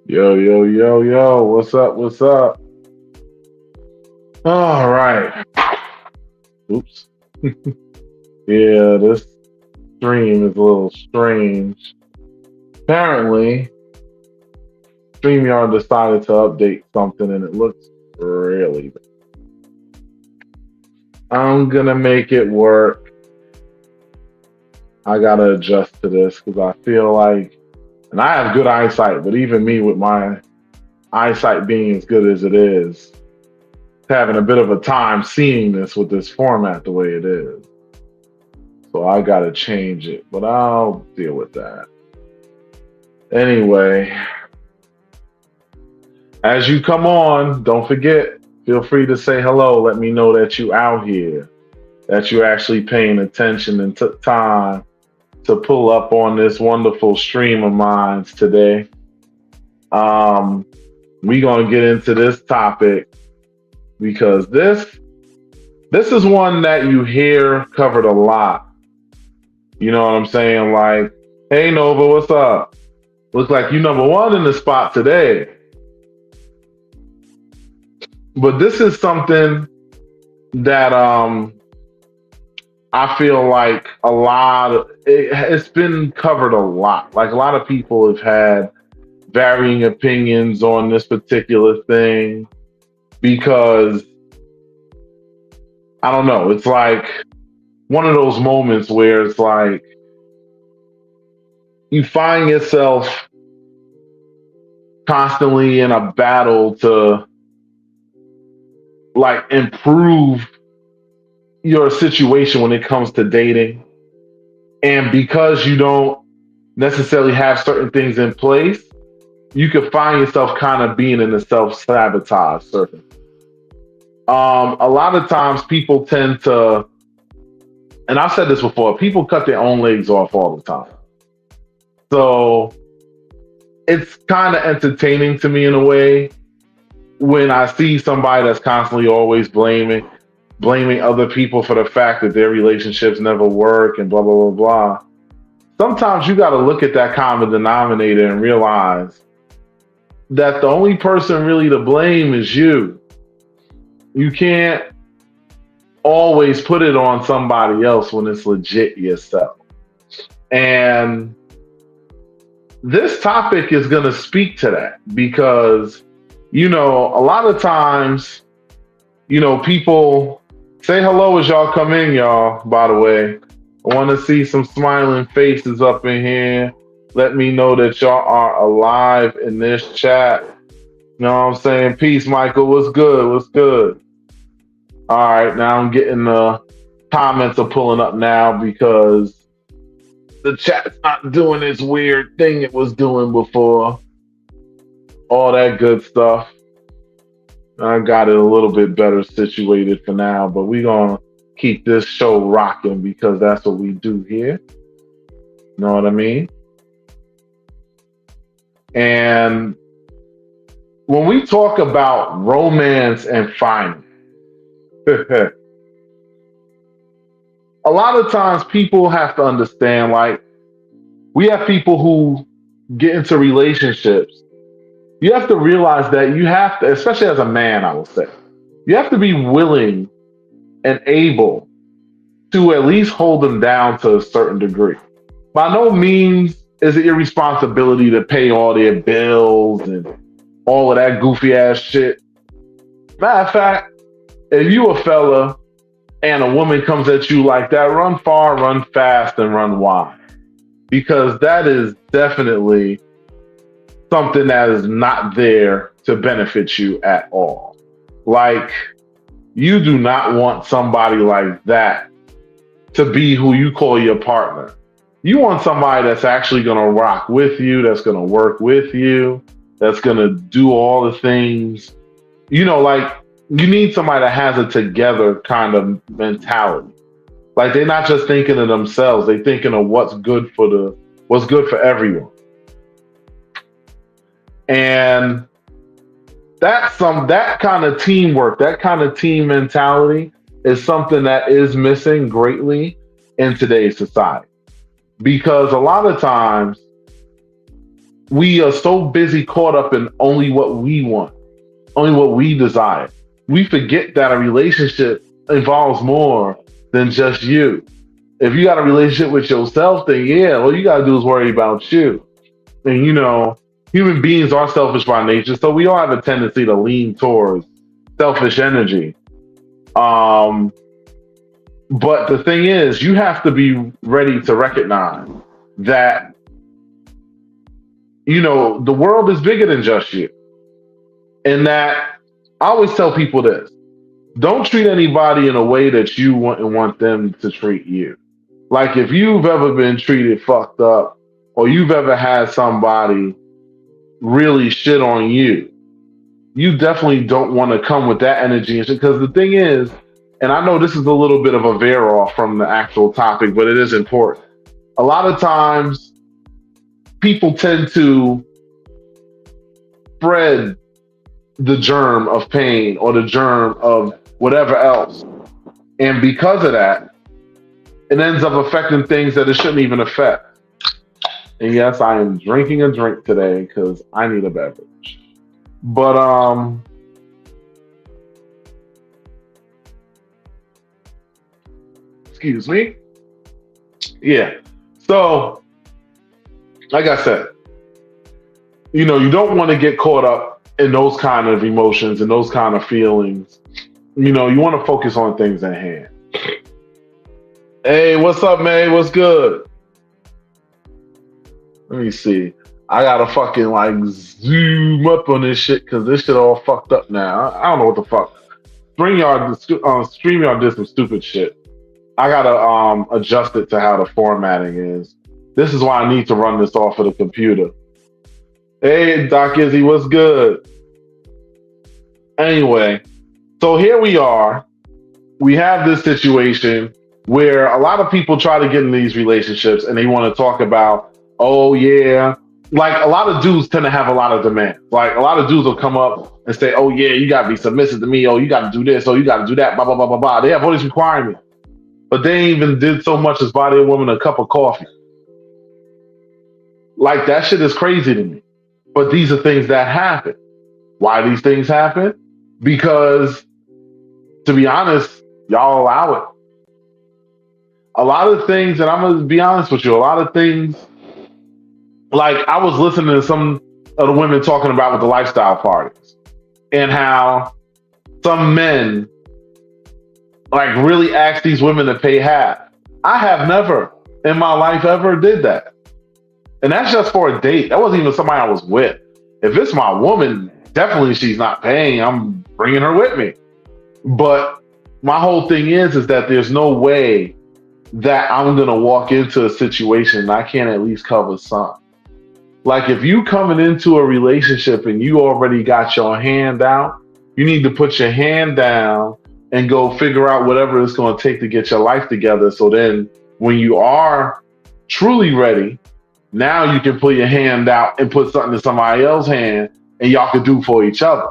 Yo, yo, yo, yo, what's up? What's up? All right. Oops. Yeah, this stream is a little strange. Apparently, StreamYard decided to update something and it looks really bad. I'm gonna make it work. I gotta adjust to this because I feel like, and I have good eyesight, but even me with my eyesight being as good as it is, having a bit of a time seeing this with this format the way it is. So I gotta change it, but I'll deal with that. Anyway, as you come on, don't forget, feel free to say hello. Let me know that you out here, that you're actually paying attention and took time to pull up on this wonderful stream of mine today. Um, we gonna get into this topic because this is one that you hear covered a lot. You know what I'm saying? Like, hey Nova, what's up? Looks like you number one in the spot today. But this is something that I feel like it's been covered a lot. Like a lot of people have had varying opinions on this particular thing because I don't know, it's like one of those moments where it's like you find yourself constantly in a battle to like improve your situation when it comes to dating. And because you don't necessarily have certain things in place, you could find yourself kind of being in a self sabotage circle. A lot of times people tend to, and I've said this before, people cut their own legs off all the time. So it's kind of entertaining to me in a way when I see somebody that's constantly always blaming other people for the fact that their relationships never work and blah blah blah blah. Sometimes you got to look at that common denominator and realize that the only person really to blame is you. You can't always put it on somebody else when it's legit yourself. And this topic is going to speak to that because, a lot of times, people say hello as y'all come in, y'all, by the way. I want to see some smiling faces up in here. Let me know that y'all are alive in this chat. You know what I'm saying? Peace, Michael. What's good? What's good? All right, now I'm getting the comments are pulling up now because the chat's not doing this weird thing it was doing before. All that good stuff. I got it a little bit better situated for now, but we're going to keep this show rocking because that's what we do here. You know what I mean? And when we talk about romance and finance, a lot of times people have to understand, like, we have people who get into relationships. You have to realize that you have to, especially as a man, I will say, you have to be willing and able to at least hold them down to a certain degree. By no means is it your responsibility to pay all their bills and all of that goofy ass shit. Matter of fact, if you a fella and a woman comes at you like that, run far, run fast, and run wide. Because that is definitely something that is not there to benefit you at all. Like, you do not want somebody like that to be who you call your partner. You want somebody that's actually going to rock with you, that's going to work with you, that's going to do all the things. Like, you need somebody that has a together kind of mentality. Like, they're not just thinking of themselves, they're thinking of what's good for everyone. And that kind of teamwork, that kind of team mentality is something that is missing greatly in today's society. Because a lot of times we are so busy caught up in only what we want, only what we desire. We forget that a relationship involves more than just you. If you got a relationship with yourself, then yeah, all you gotta do is worry about you. And human beings are selfish by nature, so we all have a tendency to lean towards selfish energy. Um, but the thing is, you have to be ready to recognize that the world is bigger than just you, and that I always tell people this: don't treat anybody in a way that you wouldn't want them to treat you. Like if you've ever been treated fucked up, or you've ever had somebody really shit on you, you definitely don't want to come with that energy and shit. Because the thing is, and I know this is a little bit of a veer off from the actual topic, but it is important. A lot of times, people tend to spread the germ of pain or the germ of whatever else. And because of that, it ends up affecting things that it shouldn't even affect. And yes, I am drinking a drink today because I need a beverage. But excuse me. Yeah. So, like I said, you don't want to get caught up in those kind of emotions and those kind of feelings. You want to focus on things at hand. Hey, what's up, man? What's good? Let me see. I gotta fucking like zoom up on this shit because this shit all fucked up now. I don't know what the fuck. StreamYard did some stupid shit. I gotta adjust it to how the formatting is. This is why I need to run this off of the computer. Hey, Doc Izzy, what's good? Anyway, so here we are. We have this situation where a lot of people try to get in these relationships and they want to talk about, oh yeah, like a lot of dudes tend to have a lot of demands. Like a lot of dudes will come up and say, oh yeah, you gotta be submissive to me. Oh, you gotta do this. Oh, you gotta do that. Blah blah blah blah blah. They have all these requirements, but they ain't even did so much as buy their woman a cup of coffee. Like that shit is crazy to me. But these are things that happen. Why these things happen? Because, to be honest, y'all allow it. A lot of things, and I'm gonna be honest with you, a lot of things, like I was listening to some of the women talking about with the lifestyle parties and how some men like really ask these women to pay half. I have never in my life ever did that. And that's just for a date. That wasn't even somebody I was with. If it's my woman, definitely she's not paying. I'm bringing her with me. But my whole thing is that there's no way that I'm gonna walk into a situation and I can't at least cover some. Like if you coming into a relationship and you already got your hand out, you need to put your hand down and go figure out whatever it's gonna take to get your life together. So then when you are truly ready, now you can put your hand out and put something in somebody else's hand and y'all can do for each other.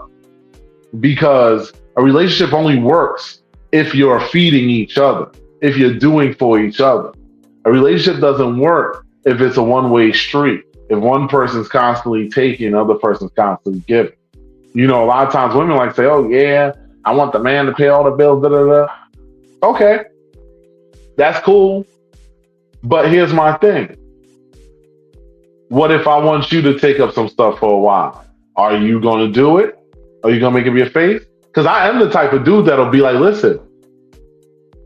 Because a relationship only works if you're feeding each other, if you're doing for each other. A relationship doesn't work if it's a one-way street, if one person's constantly taking, the other person's constantly giving. A lot of times women like say, oh yeah, I want the man to pay all the bills, da da da. Okay, that's cool. But here's my thing. What if I want you to take up some stuff for a while? Are you going to do it? Are you going to make it be a face? Because I am the type of dude that'll be like, listen,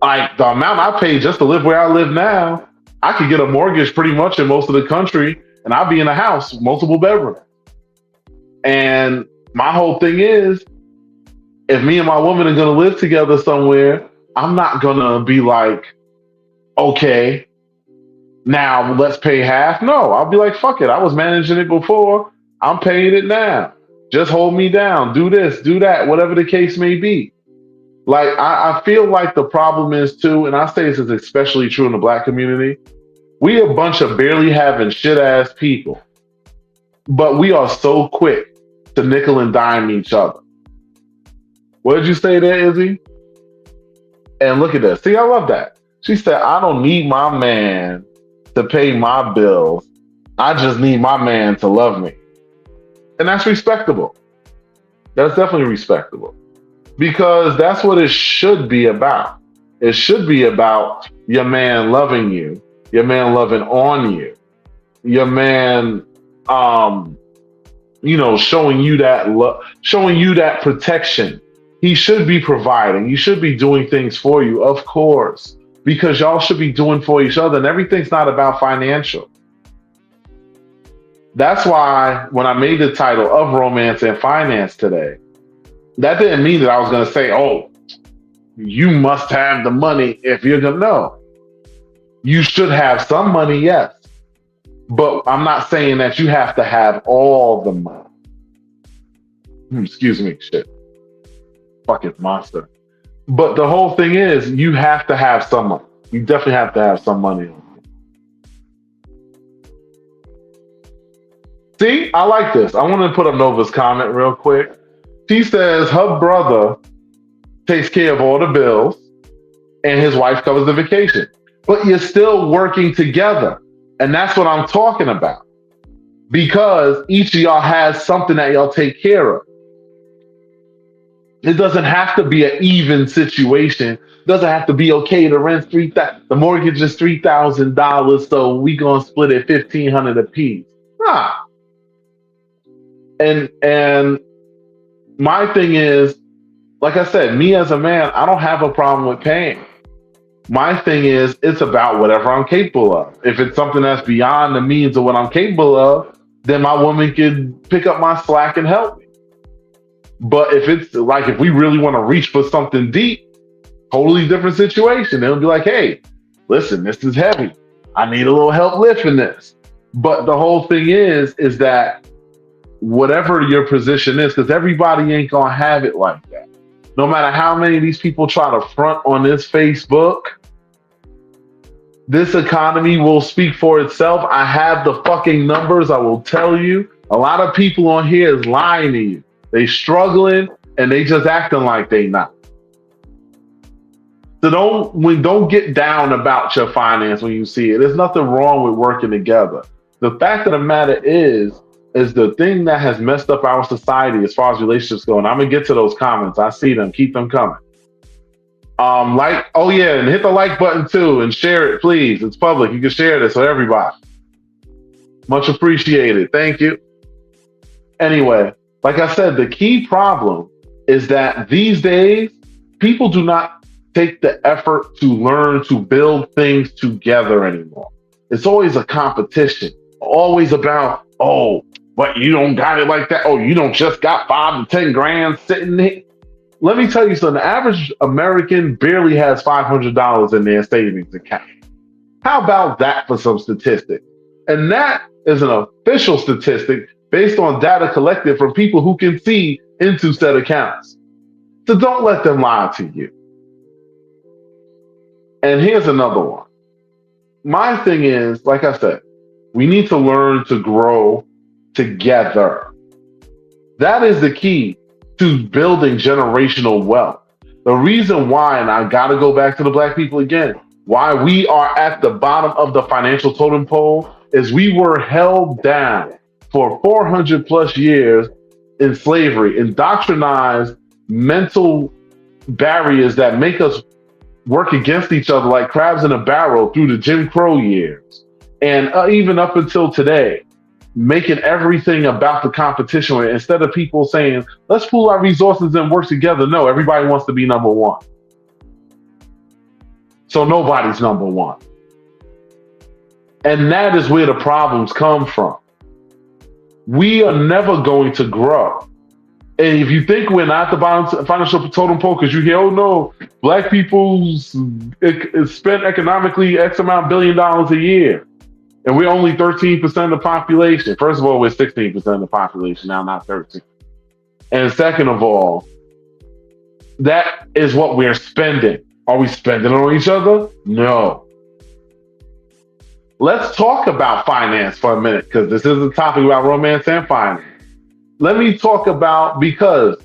like the amount I pay just to live where I live now, I could get a mortgage pretty much in most of the country and I'll be in a house, multiple bedrooms. And my whole thing is, if me and my woman are going to live together somewhere, I'm not going to be like, okay, now let's pay half. No, I'll be like, fuck it. I was managing it before. I'm paying it now. Just hold me down. Do this, do that, whatever the case may be. Like, I feel like the problem is too, and I say this is especially true in the Black community. We a bunch of barely having shit ass people, but we are so quick to nickel and dime each other. What did you say there, Izzy? And look at that. See, I love that. She said, I don't need my man to pay my bills. I just need my man to love me. And that's respectable. That's definitely respectable. Because that's what it should be about. It should be about your man loving you, your man loving on you, your man um showing you that love, showing you that protection. He should be providing. You should be doing things for you, of course, because y'all should be doing for each other. And everything's not about financial. That's why when I made the title of Romance and Finance today, that didn't mean that I was going to say, oh, you must have the money if you're going to know. You should have some money, yes. But I'm not saying that you have to have all the money. Excuse me, shit. Fucking monster. But the whole thing is, you have to have some money. You definitely have to have some money. See, I like this. I want to put up Nova's comment real quick. She says her brother takes care of all the bills and his wife covers the vacation. But you're still working together. And that's what I'm talking about. Because each of y'all has something that y'all take care of. It doesn't have to be an even situation. It doesn't have to be okay. The rent's the mortgage is $3,000, so we gonna split it $1,500 apiece. Nah. And my thing is, like I said, me as a man, I don't have a problem with paying. My thing is, it's about whatever I'm capable of. If it's something that's beyond the means of what I'm capable of, then my woman can pick up my slack and help me. But if it's like, if we really want to reach for something deep, totally different situation. They'll be like, hey, listen, this is heavy. I need a little help lifting this. But the whole thing is that whatever your position is, because everybody ain't going to have it like that. No matter how many of these people try to front on this Facebook, this economy will speak for itself. I have the fucking numbers. I will tell you. A lot of people on here is lying to you. They struggling and they just acting like they not. So don't get down about your finance when you see it. There's nothing wrong with working together. The fact of the matter is the thing that has messed up our society as far as relationships go. And I'm gonna get to those comments. I see them. Keep them coming. And hit the like button too and share it, please. It's public. You can share this with everybody. Much appreciated. Thank you. Anyway, like I said, the key problem is that these days people do not take the effort to learn to build things together anymore. It's always a competition. Always about, oh, but you don't got it like that. Oh, you don't just got 5 to 10 grand sitting there. Let me tell you something. The average American barely has $500 in their savings account. How about that for some statistics? And that is an official statistic based on data collected from people who can see into said accounts. So don't let them lie to you. And here's another one. My thing is, like I said, we need to learn to grow together. That is the key to building generational wealth. The reason why, and I got to go back to the black people again, why we are at the bottom of the financial totem pole is we were held down for 400 plus years in slavery, indoctrinized mental barriers that make us work against each other like crabs in a barrel through the Jim Crow years. And even up until today, making everything about the competition instead of people saying, let's pool our resources and work together. No, everybody wants to be number one. So nobody's number one. And that is where the problems come from. We are never going to grow. And if you think we're not the bottom financial totem pole because you hear, oh no, black people spend economically X amount $1 billion a year. And we're only 13% of the population. First of all, we're 16% of the population now, not 13. And second of all, that is what we're spending. Are we spending it on each other? No. Let's talk about finance for a minute, because this is a topic about romance and finance. Let me talk about, because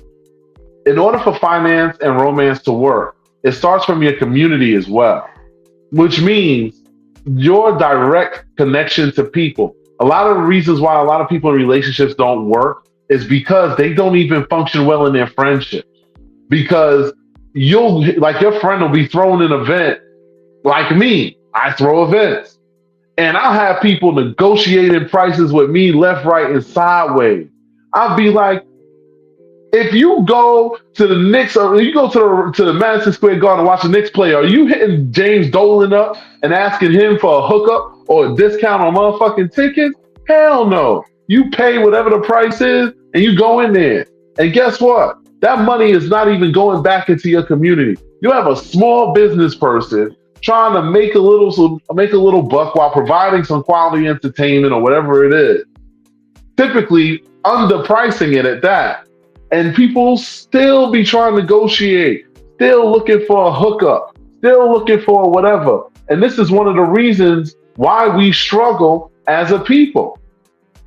in order for finance and romance to work, it starts from your community as well, which means your direct connection to people. A lot of the reasons why a lot of people in relationships don't work is because they don't even function well in their friendship. Because you'll, like, your friend will be throwing an event like me. I throw events. And I'll have people negotiating prices with me left, right, and sideways. I'll be like, if you go to the Knicks or you go to the Madison Square Garden and watch the Knicks play, are you hitting James Dolan up and asking him for a hookup or a discount on motherfucking tickets? Hell no. You pay whatever the price is and you go in there. And guess what? That money is not even going back into your community. You have a small business person trying to make a little buck while providing some quality entertainment or whatever it is. Typically underpricing it at that. And people still be trying to negotiate, still looking for a hookup, still looking for whatever. And this is one of the reasons why we struggle as a people.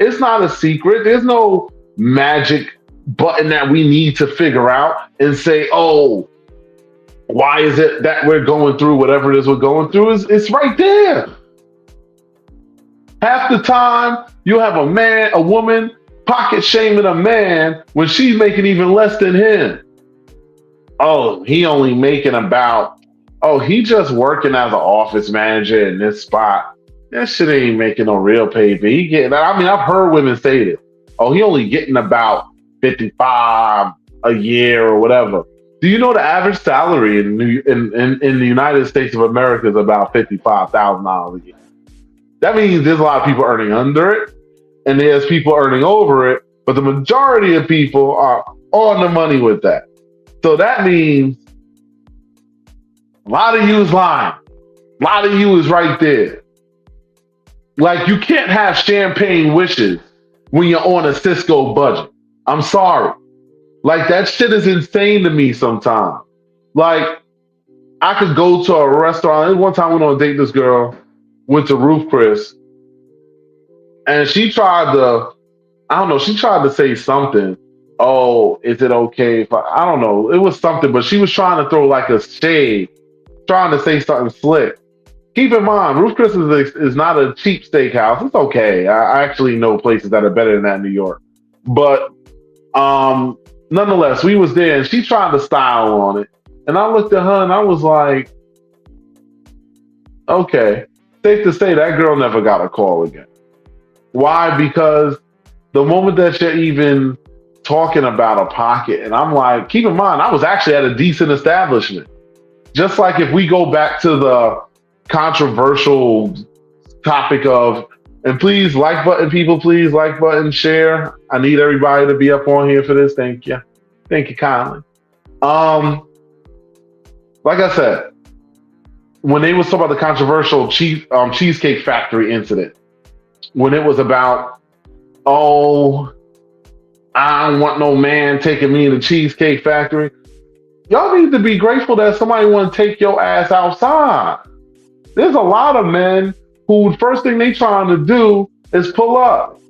It's not a secret. There's no magic button that we need to figure out and say, oh, why is it that we're going through whatever it is we're going through? It's right there. Half the time, you have a woman pocket shaming a man when she's making even less than him. Oh, he only making about, oh, he just working as an office manager in this spot. That shit ain't making no real pay. He getting, I mean, I've heard women say this. Oh, he only getting about 55 a year or whatever. Do you know the average salary in the United States of America is about $55,000 a year? That means there's a lot of people earning under it, and there's people earning over it, but the majority of people are on the money with that. So that means a lot of you is lying. A lot of you is right there. Like, you can't have champagne wishes when you're on a Cisco budget. I'm sorry. Like, that shit is insane to me sometimes. Like, I could go to a restaurant. One time I went on a date, this girl went to Ruth Chris, and she tried to say something. Oh, is it okay if I don't know. It was something, but she was trying to throw like a shade, trying to say something slick. Keep in mind, Ruth Chris is not a cheap steakhouse. It's okay. I actually know places that are better than that in New York. But nonetheless, we was there and she tried to style on it. And I looked at her and I was like, okay, safe to say that girl never got a call again. Why? Because the moment that you're even talking about a pocket, and I'm like, keep in mind, I was actually at a decent establishment. Just like if we go back to the controversial topic of, and please like button, people, please like button, share. I need everybody to be up on here for this. Thank you. Thank you kindly. Like I said, when they was talking about the controversial Cheesecake Factory incident, when it was about, oh, I don't want no man taking me to the Cheesecake Factory. Y'all need to be grateful that somebody want to take your ass outside. There's a lot of men who first thing they trying to do is pull up.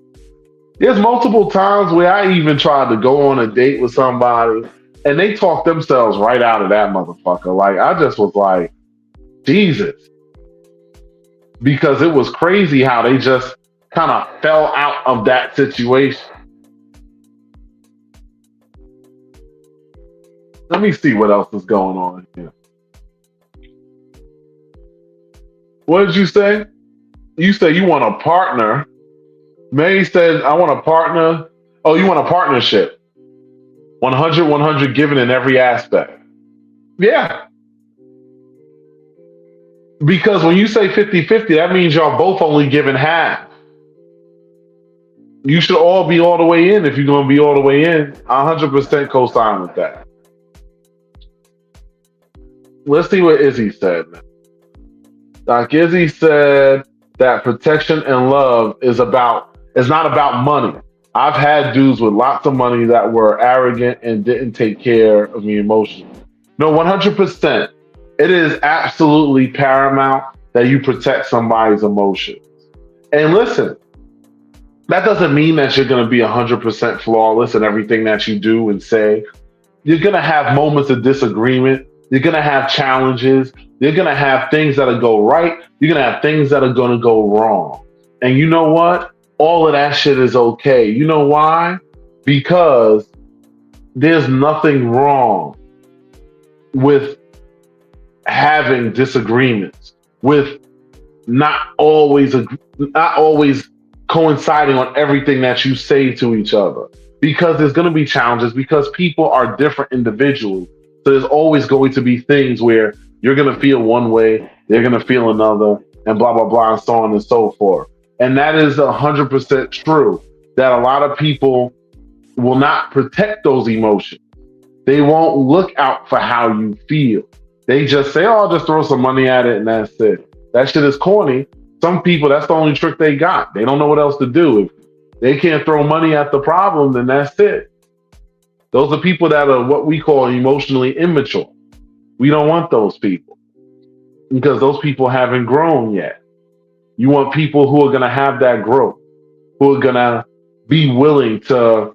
There's multiple times where I even tried to go on a date with somebody and they talked themselves right out of that motherfucker. Like, I just was like, Jesus. Because it was crazy how they just kind of fell out of that situation. Let me see what else is going on here. What did you say? You said you want a partner. May said, I want a partner. Oh, you want a partnership. 100 given in every aspect. Yeah. Because when you say 50-50, that means y'all both only giving half. You should all be all the way in if you're going to be all the way in. 100% co-sign with that. Let's see what Izzy said. Doc Izzy said that protection and love is not about money. I've had dudes with lots of money that were arrogant and didn't take care of me emotionally. No, 100%. It is absolutely paramount that you protect somebody's emotions. And listen, that doesn't mean that you're going to be 100% flawless in everything that you do and say. You're going to have moments of disagreement. You're going to have challenges. You're going to have things that'll go right. You're going to have things that are going to go wrong. And you know what? all of that shit is okay. You know why? Because there's nothing wrong with having disagreements, with not always coinciding on everything that you say to each other, because there's going to be challenges, because people are different individuals. So there's always going to be things where you're going to feel one way, they're going to feel another, and blah blah blah, and so on and so forth. And that is 100% true, that a lot of people will not protect those emotions. They won't look out for how you feel. They just say, "Oh, I'll just throw some money at it and that's it." That shit is corny. Some people, that's the only trick they got. They don't know what else to do. If they can't throw money at the problem, then that's it. Those are people that are what we call emotionally immature. We don't want those people because those people haven't grown yet. You want people who are going to have that growth, who are going to be willing to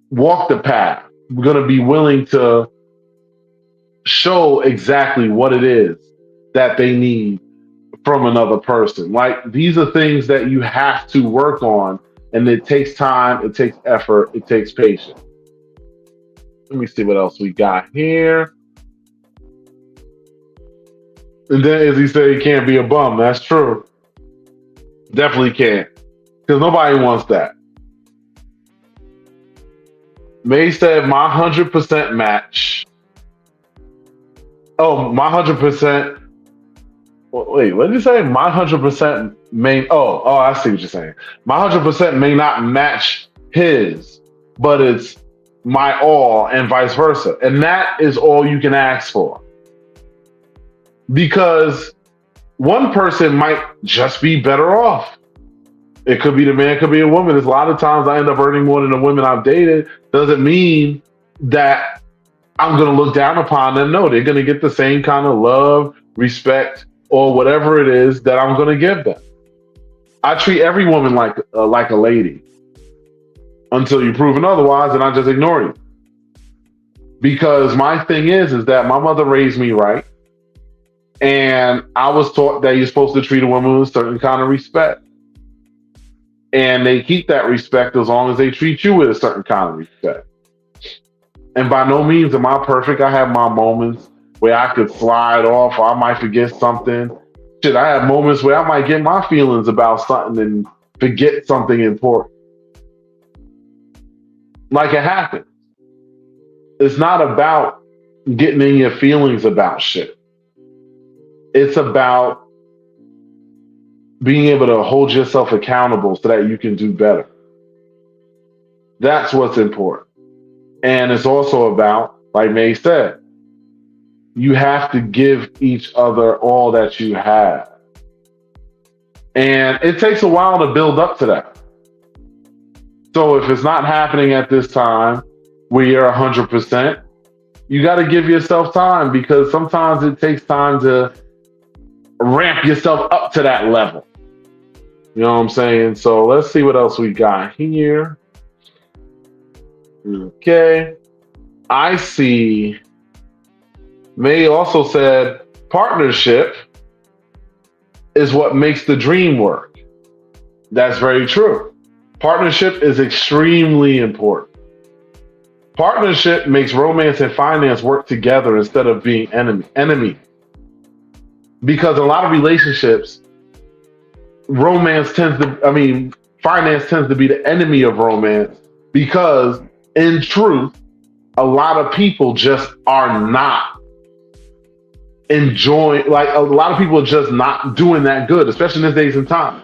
walk the path. We're going to be willing to show exactly what it is that they need from another person. Like, these are things that you have to work on, and it takes time, it takes effort, it takes patience. Let me see what else we got here. And then, as he said, he can't be a bum. That's true. Definitely can't. Because nobody wants that. May said, my 100% match. Oh, my 100%. Wait, what did you say? My 100% may. Oh, I see what you're saying. My 100% may not match his, but it's my all, and vice versa. And that is all you can ask for. Because one person might just be better off. It could be the man, it could be a woman. There's a lot of times I end up earning more than the women I've dated. Doesn't mean that I'm going to look down upon them. No, they're going to get the same kind of love, respect, or whatever it is that I'm going to give them. I treat every woman like a lady until you're proven otherwise, and I just ignore you. Because my thing is that my mother raised me right, and I was taught that you're supposed to treat a woman with a certain kind of respect. And they keep that respect as long as they treat you with a certain kind of respect. And by no means am I perfect. I have my moments where I could slide off, or I might forget something. Shit, I have moments where I might get my feelings about something and forget something important. Like, it happens. It's not about getting in your feelings about shit. It's about being able to hold yourself accountable so that you can do better. That's what's important. And it's also about, like May said, you have to give each other all that you have. And it takes a while to build up to that. So if it's not happening at this time where you're 100%, you got to give yourself time, because sometimes it takes time to ramp yourself up to that level. You know what I'm saying? So let's see what else we got here. Okay. I see. May also said, partnership is what makes the dream work. That's very true. Partnership is extremely important. Partnership makes romance and finance work together instead of being enemy. Because in a lot of relationships, finance tends to be the enemy of romance, because in truth, a lot of people just are not enjoying, like, a lot of people are just not doing that good, especially in this days and time.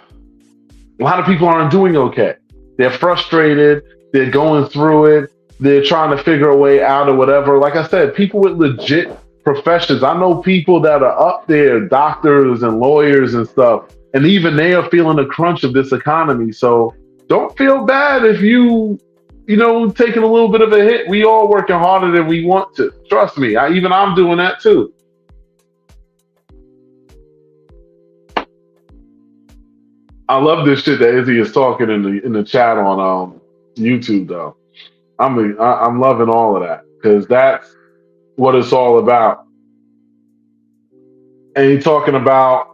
A lot of people aren't doing okay. They're frustrated, they're going through it, they're trying to figure a way out or whatever. Like I said, people with legit professions. I know people that are up there, doctors and lawyers and stuff, and even they are feeling the crunch of this economy. So don't feel bad if taking a little bit of a hit. We all working harder than we want to. Trust me, I'm doing that too. I love this shit that Izzy is talking in the chat on YouTube though. I'm loving all of that, because that's what it's all about. And he's talking about.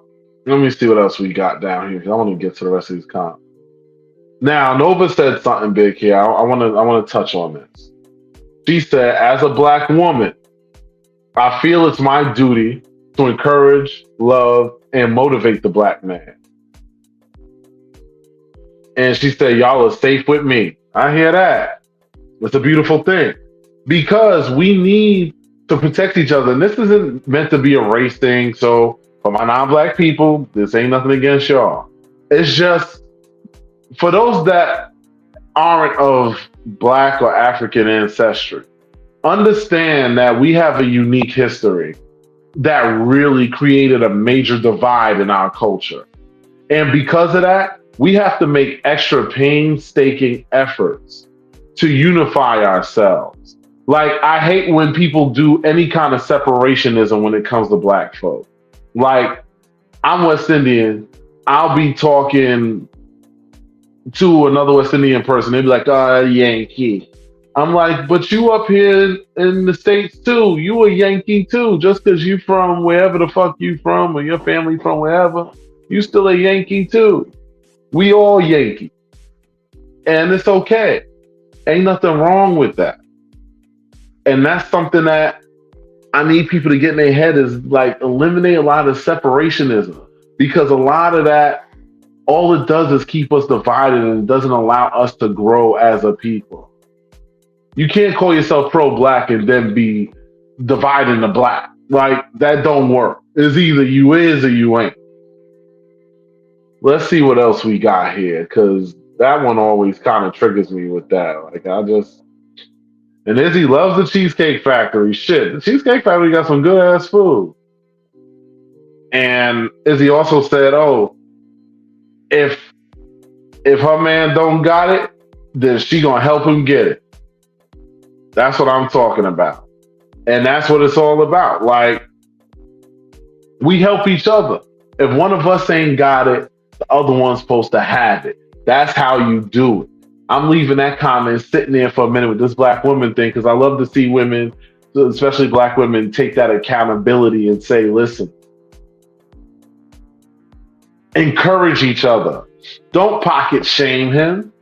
Let me see what else we got down here, because I want to get to the rest of these comments. Now, Nova said something big here. I want to touch on this. She said, as a black woman, I feel it's my duty to encourage, love, and motivate the black man. And she said, y'all are safe with me. I hear that. It's a beautiful thing because we need to protect each other. And this isn't meant to be a race thing. So, for my non black people, this ain't nothing against y'all. It's just for those that aren't of black or African ancestry, understand that we have a unique history that really created a major divide in our culture. And because of that, we have to make extra painstaking efforts to unify ourselves. Like, I hate when people do any kind of separationism when it comes to black folk. Like, I'm West Indian. I'll be talking to another West Indian person. They'd be like, oh, Yankee. I'm like, but you up here in the States too. You a Yankee too. Just because you from wherever the fuck you from or your family from wherever, you still a Yankee too. We all Yankee. And it's okay. Ain't nothing wrong with that. And that's something that I need people to get in their head is like eliminate a lot of separationism. Because a lot of that, all it does is keep us divided and it doesn't allow us to grow as a people. You can't call yourself pro-black and then be dividing the black. Like, that don't work. It's either you is or you ain't. Let's see what else we got here, because that one always kind of triggers me with that. Like, and Izzy loves the Cheesecake Factory. Shit, the Cheesecake Factory got some good ass food. And Izzy also said, oh, if her man don't got it, then she gonna help him get it. That's what I'm talking about. And that's what it's all about. Like, we help each other. If one of us ain't got it, the other one's supposed to have it. That's how you do it. I'm leaving that comment sitting there for a minute with this black woman thing because I love to see women, especially black women, take that accountability and say, listen, encourage each other. Don't pocket shame him.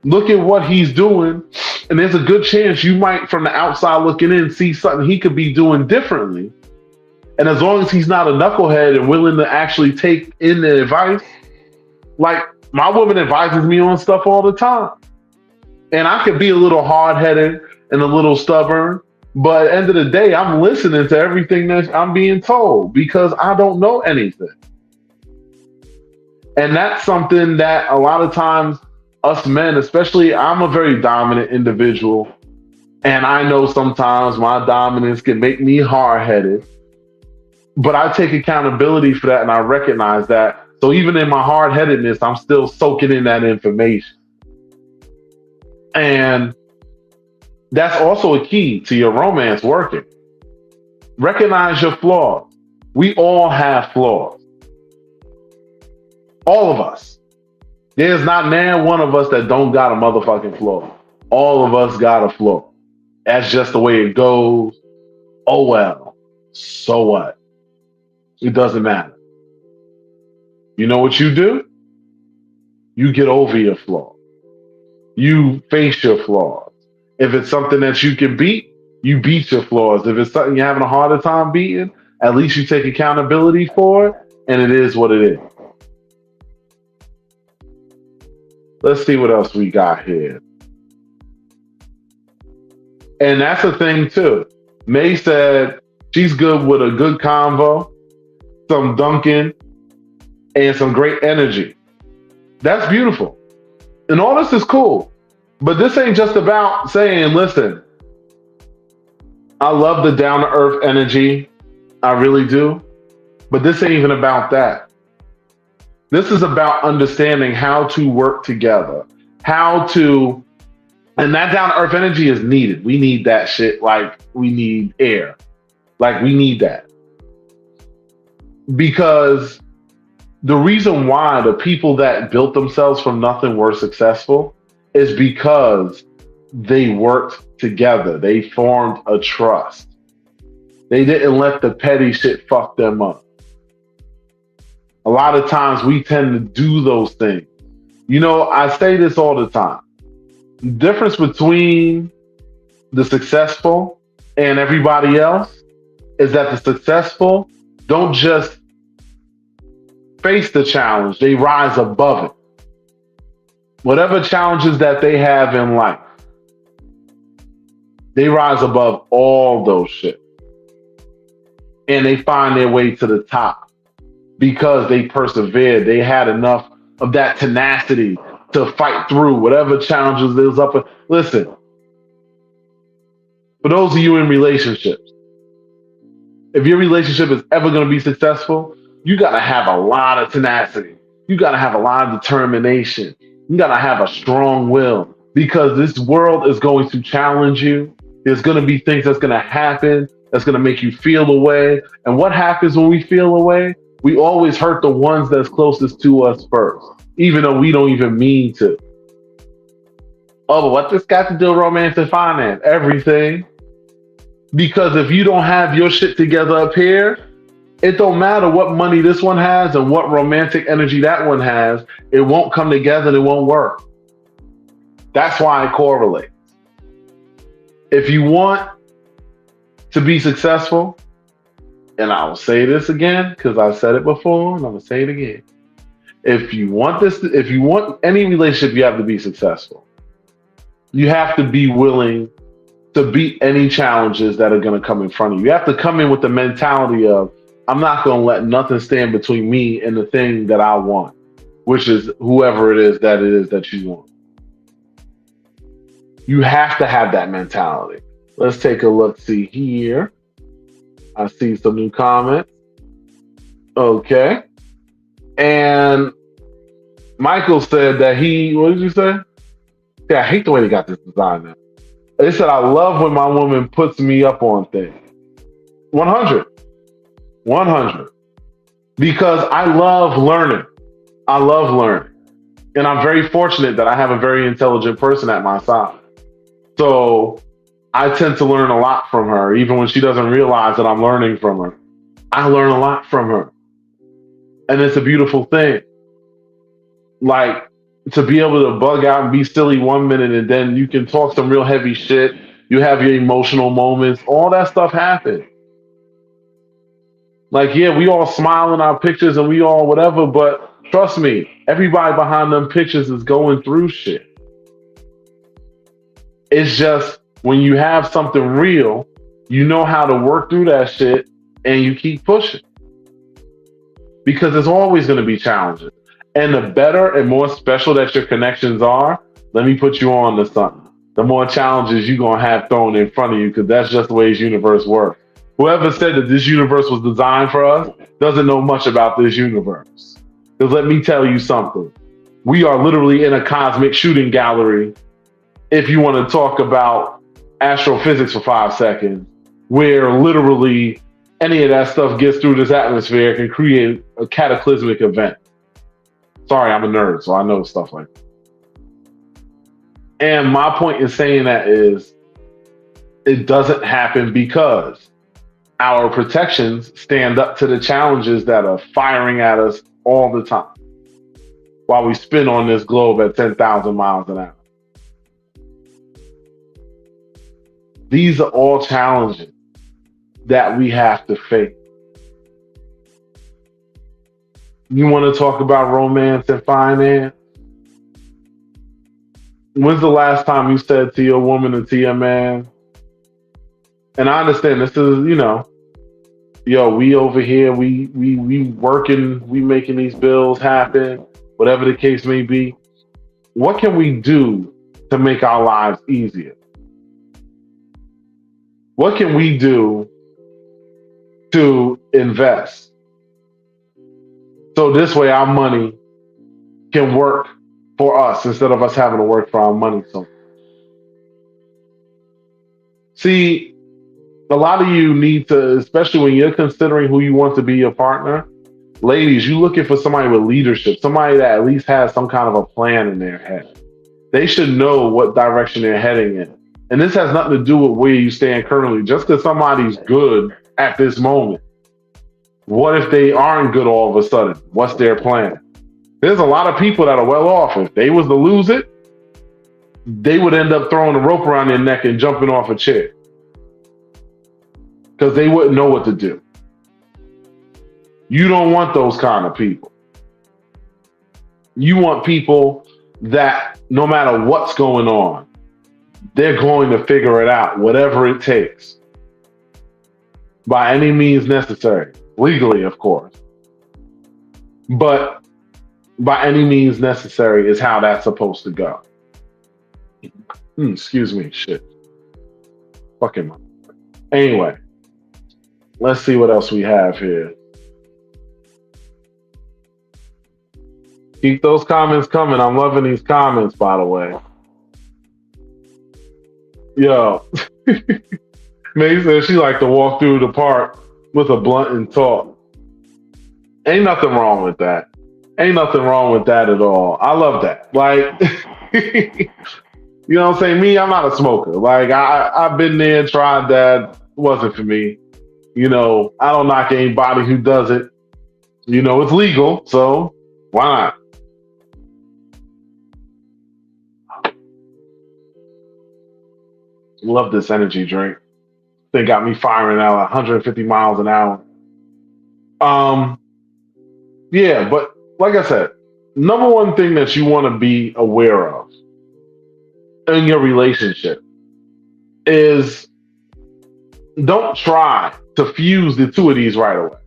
Look at what he's doing. And there's a good chance you might, from the outside looking in, see something he could be doing differently. And as long as he's not a knucklehead and willing to actually take in the advice, like my woman advises me on stuff all the time. And I could be a little hard-headed and a little stubborn, but at the end of the day, I'm listening to everything that I'm being told because I don't know anything. And that's something that a lot of times us men, especially, I'm a very dominant individual. And I know sometimes my dominance can make me hard-headed. But I take accountability for that and I recognize that. So even in my hard-headedness, I'm still soaking in that information. And that's also a key to your romance working. Recognize your flaws. We all have flaws. All of us. There's not man one of us that don't got a motherfucking flaw. All of us got a flaw. That's just the way it goes. Oh well. So what? It doesn't matter. You know what you do? You get over your flaw. You face your flaws. If it's something that you can beat, you beat your flaws. If it's something you're having a harder time beating, at least you take accountability for it, and it is what it is. Let's see what else we got here. And that's the thing too. May said she's good with a good convo, some dunking, and some great energy. That's beautiful. And all this is cool. But this ain't just about saying, listen, I love the down-to-earth energy. I really do. But this ain't even about that. This is about understanding how to work together, and that down to earth energy is needed. We need that shit like we need air. Like we need that. Because the reason why the people that built themselves from nothing were successful is because they worked together. They formed a trust. They didn't let the petty shit fuck them up. A lot of times we tend to do those things. I say this all the time. The difference between the successful and everybody else is that the successful don't just face the challenge, they rise above it. Whatever challenges that they have in life, they rise above all those shit. And they find their way to the top because they persevered. They had enough of that tenacity to fight through whatever challenges there was up. Listen, for those of you in relationships, if your relationship is ever going to be successful, you got to have a lot of tenacity. You got to have a lot of determination. You got to have a strong will because this world is going to challenge you. There's going to be things that's going to happen that's going to make you feel away. And what happens when we feel away? We always hurt the ones that's closest to us first, even though we don't even mean to. Oh, but what this got to do with romance and finance? Everything. Because if you don't have your shit together up here, it don't matter what money this one has and what romantic energy that one has. It won't come together and it won't work. That's why I correlate. If you want to be successful, and I will say this again because I said it before and I'm gonna say it again. If you want any relationship, you have to be successful. You have to be willing to beat any challenges that are going to come in front of you. You have to come in with the mentality of, I'm not going to let nothing stand between me and the thing that I want, which is whoever it is that you want. You have to have that mentality. Let's take a look, see here. I see some new comments. Okay. And Michael said that what did you say? Yeah, I hate the way they got this design now. They said, I love when my woman puts me up on things. 100. 100. Because I love learning. I love learning. And I'm very fortunate that I have a very intelligent person at my side. So I tend to learn a lot from her, even when she doesn't realize that I'm learning from her. I learn a lot from her. And it's a beautiful thing. Like, to be able to bug out and be silly 1 minute and then you can talk some real heavy shit. You have your emotional moments. All that stuff happens. Like, yeah, we all smile in our pictures and we all whatever, but trust me, everybody behind them pictures is going through shit. It's just when you have something real, you know how to work through that shit and you keep pushing. Because there's always going to be challenges. And the better and more special that your connections are, let me put you on to something. The more challenges you're going to have thrown in front of you, because that's just the way this universe works. Whoever said that this universe was designed for us doesn't know much about this universe. Because let me tell you something. We are literally in a cosmic shooting gallery, if you want to talk about astrophysics for 5 seconds, where literally any of that stuff gets through this atmosphere can create a cataclysmic event. Sorry, I'm a nerd, so I know stuff like that. And my point in saying that is it doesn't happen because our protections stand up to the challenges that are firing at us all the time while we spin on this globe at 10,000 miles an hour. These are all challenges that we have to face. You want to talk about romance and finance? When's the last time you said to your woman or to your man, and I understand this is, yo, we over here, we working, we making these bills happen, whatever the case may be. What can we do to make our lives easier? What can we do to invest? So this way our money can work for us instead of us having to work for our money. So, see, a lot of you need to, especially when you're considering who you want to be your partner, ladies, you're looking for somebody with leadership, somebody that at least has some kind of a plan in their head. They should know what direction they're heading in. And this has nothing to do with where you stand currently. Just because somebody's good at this moment, what if they aren't good all of a sudden? What's their plan? There's a lot of people that are well off. If they was to lose it, they would end up throwing a rope around their neck and jumping off a chair because they wouldn't know what to do. You don't want those kind of people. You want people that no matter what's going on, they're going to figure it out, whatever it takes, by any means necessary. Legally, of course. But by any means necessary is how that's supposed to go. Excuse me, shit. Fucking. Anyway, let's see what else we have here. Keep those comments coming. I'm loving these comments, by the way. Yo. May says she like to walk through the park with a blunt and talk. Ain't nothing wrong with that. Ain't nothing wrong with that at all. I love that. Like, you know what I'm saying? Me, I'm not a smoker. Like, I've been there and tried that. It wasn't for me. You know, I don't knock anybody who does it. You know, it's legal, so why not? Love this energy drink. They got me firing at 150 miles an hour. Yeah, but like I said, number one thing that you want to be aware of in your relationship is don't try to fuse the two of these right away.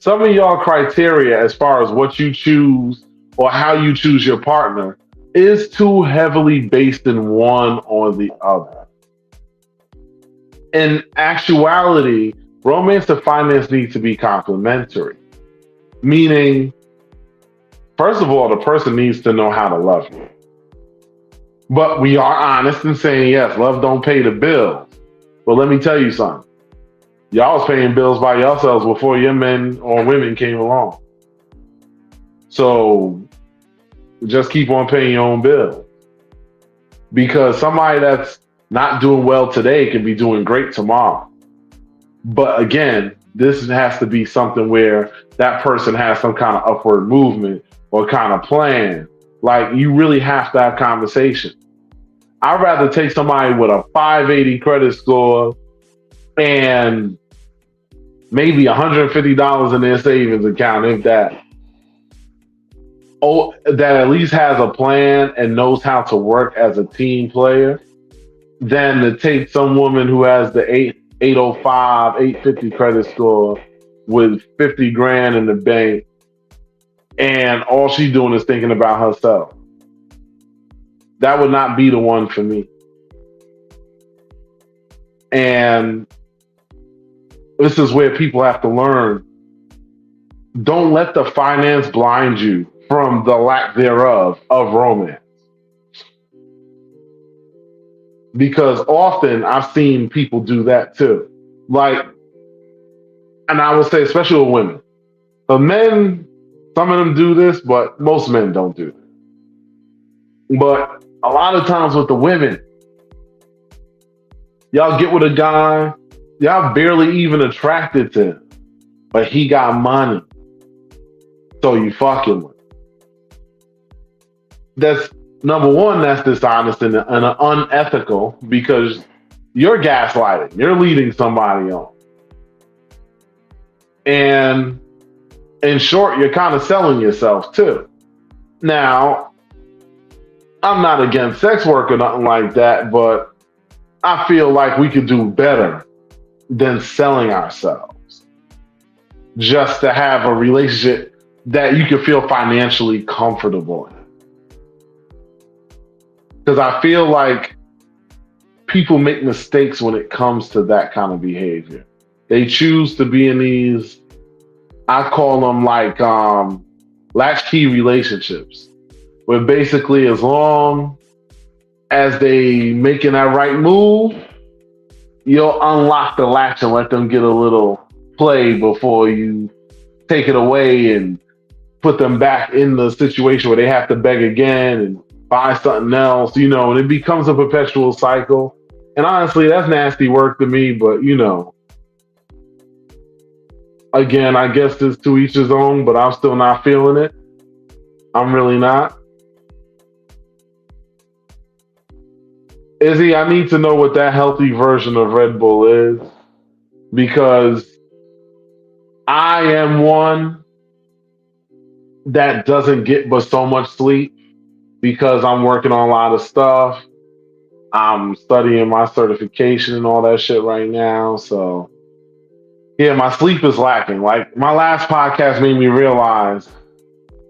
Some of y'all criteria as far as what you choose or how you choose your partner is too heavily based in one or the other. In actuality, romance and finance need to be complementary. Meaning, first of all, the person needs to know how to love you. But we are honest in saying, yes, love don't pay the bills. But let me tell you something. Y'all was paying bills by yourselves before your men or women came along. So just keep on paying your own bills. Because somebody that's not doing well today can be doing great tomorrow. But again, this has to be something where that person has some kind of upward movement or kind of plan. Like, you really have to have conversation. I'd rather take somebody with a 580 credit score and maybe $150 in their savings account, if that. Oh, that at least has a plan and knows how to work as a team player, than to take some woman who has the 805, 850 credit score with 50 grand in the bank, and all she's doing is thinking about herself. That would not be the one for me. And this is where people have to learn. Don't let the finance blind you from the lack thereof of romance. Because often I've seen people do that too. Like, and I will say, especially with women. The men, some of them do this, but most men don't do it. But a lot of times with the women, y'all get with a guy, y'all barely even attracted to him, but he got money. So you fucking with him. That's number one, that's dishonest and unethical, because you're gaslighting. You're leading somebody on. And in short, you're kind of selling yourself too. Now, I'm not against sex work or nothing like that, but I feel like we could do better than selling ourselves just to have a relationship that you can feel financially comfortable in. Because I feel like people make mistakes when it comes to that kind of behavior. They choose to be in these, I call them like latchkey relationships, where basically as long as they making that right move, you'll unlock the latch and let them get a little play before you take it away and put them back in the situation where they have to beg again and buy something else, you know, and it becomes a perpetual cycle. And honestly, that's nasty work to me, but you know, again, I guess it's to each his own, but I'm still not feeling it. I'm really not. Izzy, I need to know what that healthy version of Red Bull is because I am one that doesn't get but so much sleep because I'm working on a lot of stuff. I'm studying my certification and all that shit right now. So, yeah, my sleep is lacking. Like, my last podcast made me realize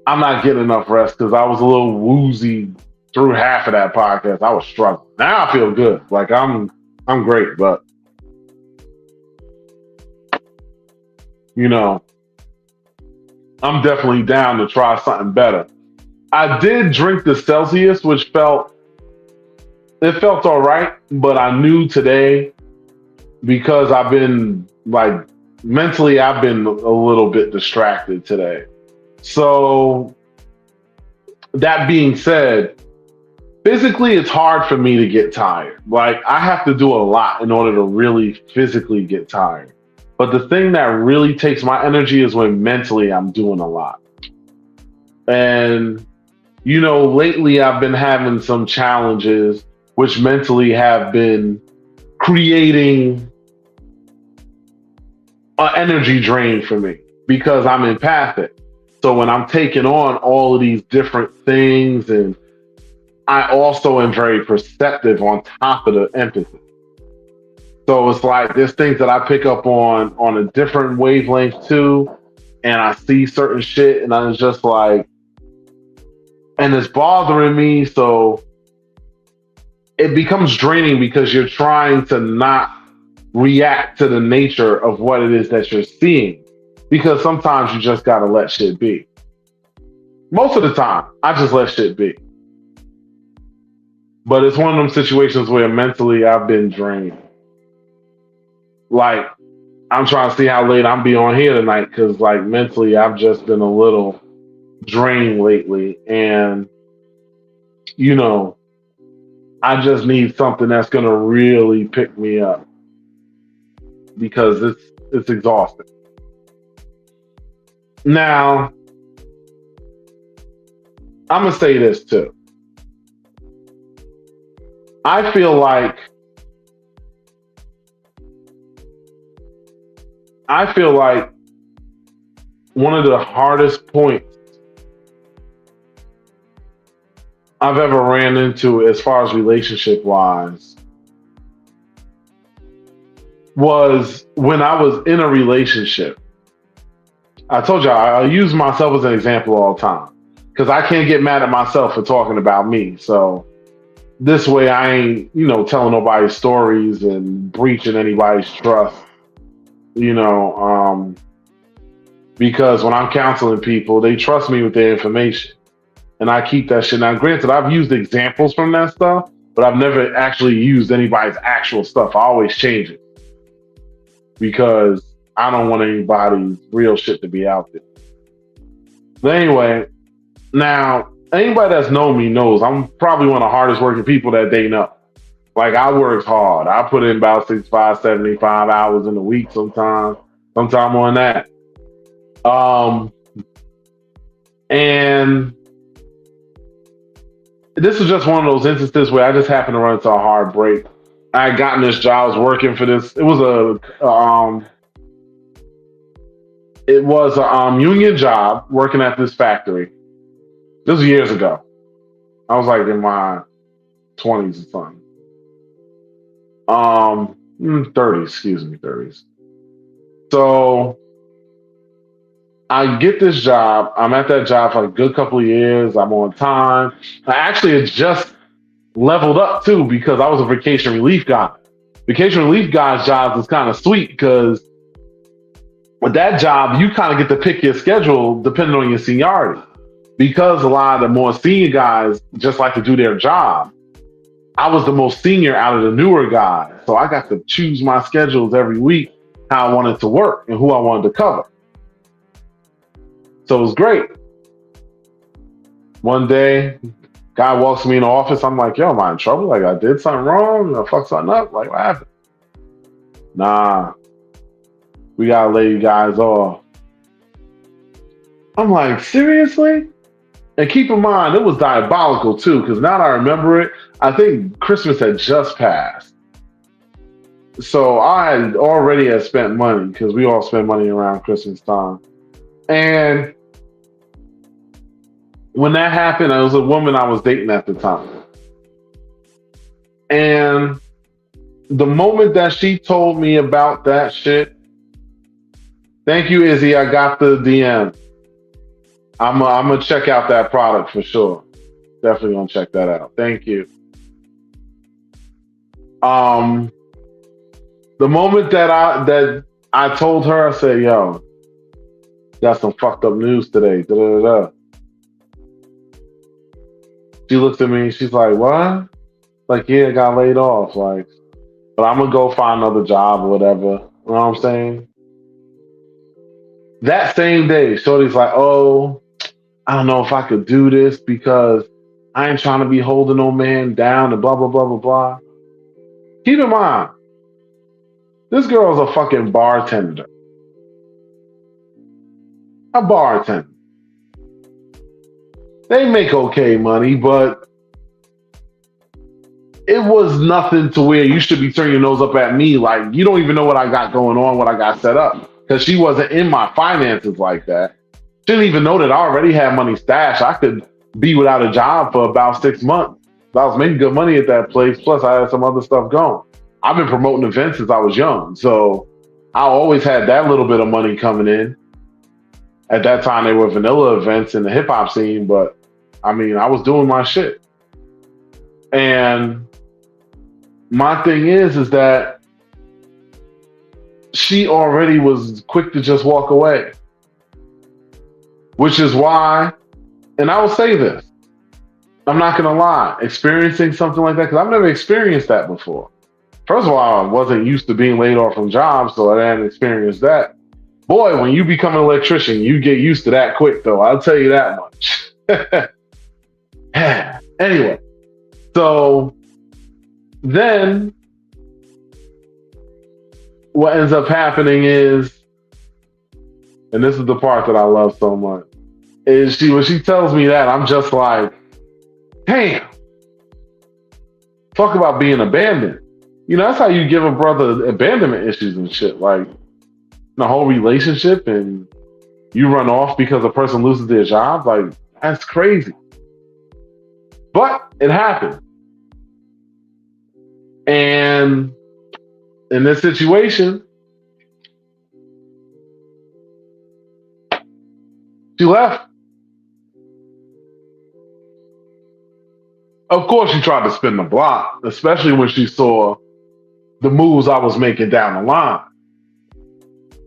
I'm not getting enough rest because I was a little woozy through half of that podcast. I was struggling. Now I feel good. Like, I'm great, but you know, I'm definitely down to try something better. I did drink the Celsius, which felt all right, but I knew today because I've been like mentally I've been a little bit distracted today. So that being said, physically it's hard for me to get tired. Like I have to do a lot in order to really physically get tired. But the thing that really takes my energy is when mentally I'm doing a lot. And lately I've been having some challenges which mentally have been creating an energy drain for me because I'm empathic. So when I'm taking on all of these different things, and I also am very perceptive on top of the empathy. So it's like there's things that I pick up on a different wavelength too, and I see certain shit, and I'm just like, and it's bothering me. So it becomes draining because you're trying to not react to the nature of what it is that you're seeing. Because sometimes you just gotta let shit be. Most of the time, I just let shit be. But it's one of them situations where mentally I've been drained. Like, I'm trying to see how late I'm be on here tonight because, like, mentally I've just been a little drained lately. And, you know, I just need something that's gonna really pick me up because it's exhausting. Now, I'm gonna say this too. I feel like I feel like one of the hardest points I've ever ran into as far as relationship wise was when I was in a relationship. I told you I use myself as an example all the time because I can't get mad at myself for talking about me. So this way I ain't, telling nobody's stories and breaching anybody's trust, you know, because when I'm counseling people, they trust me with their information and I keep that shit. Now, granted, I've used examples from that stuff, but I've never actually used anybody's actual stuff. I always change it because I don't want anybody's real shit to be out there. But anyway, now, anybody that's known me knows I'm probably one of the hardest working people that they know. Like, I work hard. I put in about 65, 75 hours in a week sometimes, sometime on that. Um, and this is just one of those instances where I just happened to run into a hard break. I had gotten this job, I was working for this. It was a union job working at this factory. This was years ago. I was like in my 20s or something. 30s, excuse me, 30s. So I get this job. I'm at that job for a good couple of years. I'm on time. I actually had just leveled up too because I was a vacation relief guy. Vacation relief guys' jobs is kind of sweet because with that job, you kind of get to pick your schedule depending on your seniority. Because a lot of the more senior guys just like to do their job, I was the most senior out of the newer guys. So I got to choose my schedules every week, how I wanted to work and who I wanted to cover. So it was great. One day, guy walks me in the office. I'm like, yo, am I in trouble? Like, I did something wrong? I fucked something up? Like, what happened? Nah, we gotta lay you guys off. I'm like, seriously? And keep in mind, it was diabolical too, because now that I remember it, I think Christmas had just passed. So I had already had spent money because we all spend money around Christmas time. And when that happened, it was a woman I was dating at the time. And the moment that she told me about that shit, thank you, Izzy. I got the DM. I'm gonna check out that product for sure. Definitely gonna check that out. Thank you. Um, the moment that I told her, I said, "Yo, got some fucked up news today." Da, da, da, da. She looked at me. She's like, "What?" Like, yeah, I got laid off. Like, but I'm gonna go find another job or whatever. You know what I'm saying? That same day, Shorty's like, "Oh, I don't know if I could do this because I ain't trying to be holding no man down and blah blah blah blah blah." Keep in mind, this girl's a fucking bartender. A bartender. They make okay money, but it was nothing to where you should be turning your nose up at me like you don't even know what I got going on, what I got set up. Because she wasn't in my finances like that. She didn't even know that I already had money stashed. I could be without a job for about 6 months. I was making good money at that place. Plus, I had some other stuff going. I've been promoting events since I was young. So I always had that little bit of money coming in. At that time, they were vanilla events in the hip hop scene, but I mean, I was doing my shit. And my thing is that she already was quick to just walk away, which is why, and I will say this, I'm not going to lie, experiencing something like that, because I've never experienced that before. First of all, I wasn't used to being laid off from jobs, so I hadn't experienced that. Boy, when you become an electrician, you get used to that quick, though. I'll tell you that much. Anyway, so then what ends up happening is, and this is the part that I love so much, is when she tells me that, I'm just like, damn, talk about being abandoned. You know, that's how you give a brother abandonment issues and shit. Like, the whole relationship and you run off because a person loses their job. Like, that's crazy. But it happened. And in this situation, she left. Of course, she tried to spin the block, especially when she saw the moves I was making down the line.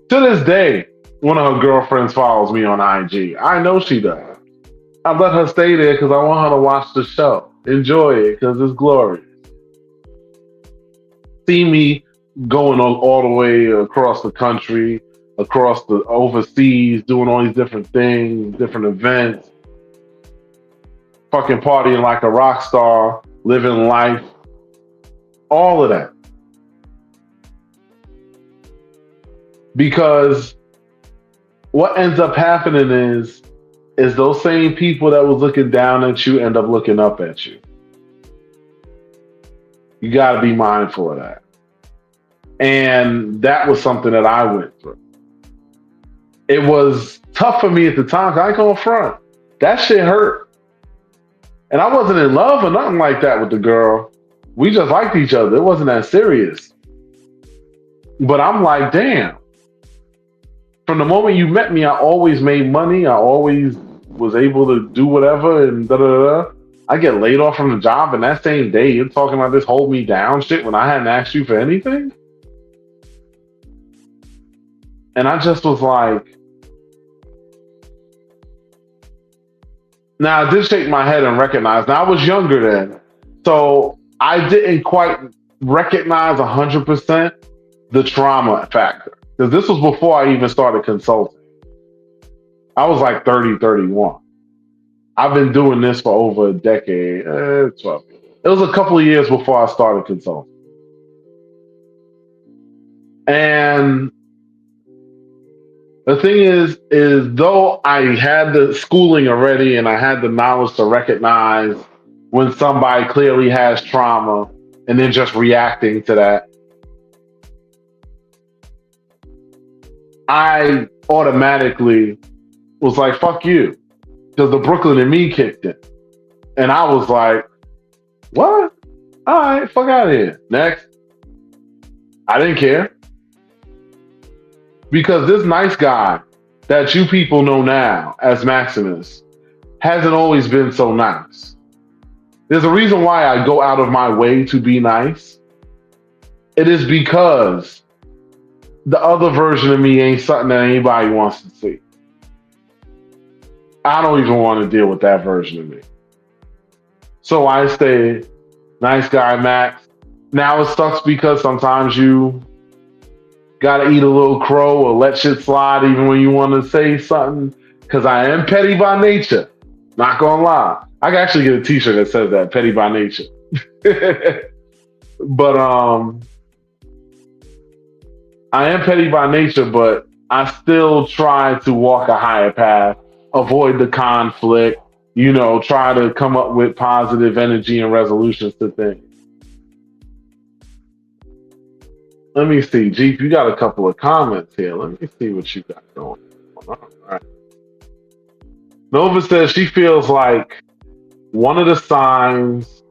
To this day, one of her girlfriends follows me on IG. I know she does. I let her stay there because I want her to watch the show. Enjoy it because it's glorious. See me going all the way across the country, across the overseas, doing all these different things, different events, fucking partying like a rock star, living life, all of that. Because what ends up happening is those same people that was looking down at you end up looking up at you. You got to be mindful of that. And that was something that I went through. It was tough for me at the time because I ain't gonna front. That shit hurt. And I wasn't in love or nothing like that with the girl. We just liked each other. It wasn't that serious. But I'm like, damn. From the moment you met me, I always made money. I always was able to do whatever and da da da. I get laid off from the job, and that same day you're talking about this hold me down shit when I hadn't asked you for anything. And I just was like, now I did shake my head and recognize. Now I was younger then, so I didn't quite recognize 100% the trauma factor. Because this was before I even started consulting. I was like 30, 31. I've been doing this for over a decade, 12. It was a couple of years before I started consulting. And The thing is though I had the schooling already and I had the knowledge to recognize when somebody clearly has trauma and then just reacting to that, I automatically was like, fuck you. Because the Brooklyn in me kicked in. And I was like, what? All right, fuck out of here. Next. I didn't care. Because this nice guy that you people know now as Maximus hasn't always been so nice. There's a reason why I go out of my way to be nice. It is because the other version of me ain't something that anybody wants to see. I don't even want to deal with that version of me. So I stay nice guy Max. Now it sucks because sometimes you gotta eat a little crow or let shit slide even when you want to say something. Because I am petty by nature. Not gonna lie. I can actually get a t-shirt that says that, petty by nature. But I am petty by nature, but I still try to walk a higher path, avoid the conflict, try to come up with positive energy and resolutions to things. Let me see, Jeep, you got a couple of comments here. Let me see what you got going on. All right. Nova says she feels like one of the signs,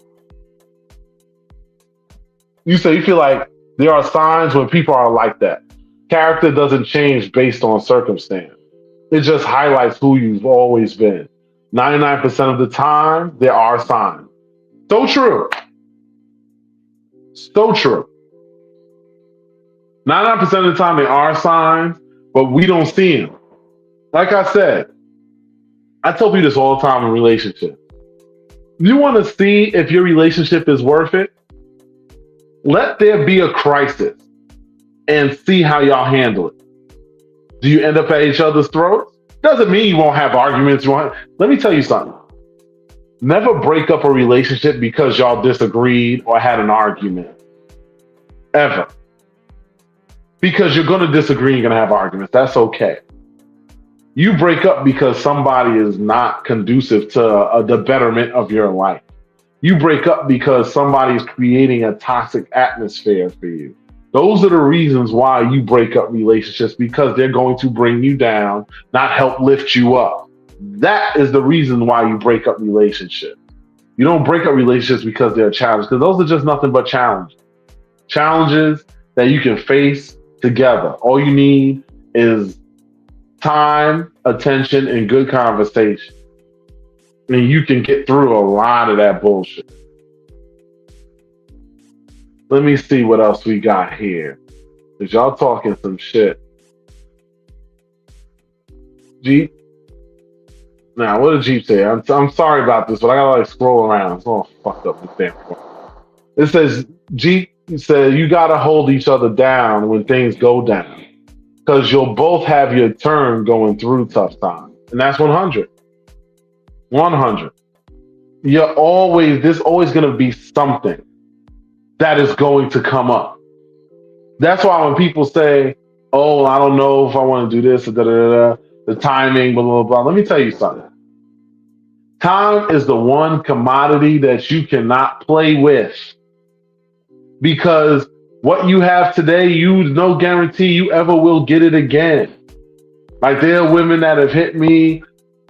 you say you feel like there are signs when people are like that. Character doesn't change based on circumstance. It just highlights who you've always been. 99% of the time, there are signs. So true. So true. 99% of the time, there are signs, but we don't see them. Like I said, I tell people this all the time in relationships. You want to see if your relationship is worth it? Let there be a crisis and see how y'all handle it. Do you end up at each other's throats? Doesn't mean you won't have arguments. Let me tell you something. Never break up a relationship because y'all disagreed or had an argument. Ever. Because you're going to disagree, you're going to have arguments. That's okay. You break up because somebody is not conducive to the betterment of your life. You break up because somebody is creating a toxic atmosphere for you. Those are the reasons why you break up relationships, because they're going to bring you down, not help lift you up. That is the reason why you break up relationships. You don't break up relationships because they're challenges, because those are just nothing but challenges. Challenges that you can face together. All you need is time, attention, and good conversation. And you can get through a lot of that bullshit. Let me see what else we got here. Cause y'all talking some shit. Jeep. Now, what did Jeep say? I'm sorry about this, but I gotta scroll around. It's all fucked up with damn. It says Jeep said you gotta hold each other down when things go down, because you'll both have your turn going through tough times, and that's 100. 100. There's always gonna be something that is going to come up. That's why when people say, "Oh, I don't know if I want to do this," or da da da, the timing, blah blah blah. Let me tell you something. Time is the one commodity that you cannot play with, because what you have today, no guarantee you ever will get it again. Like, there are women that have hit me,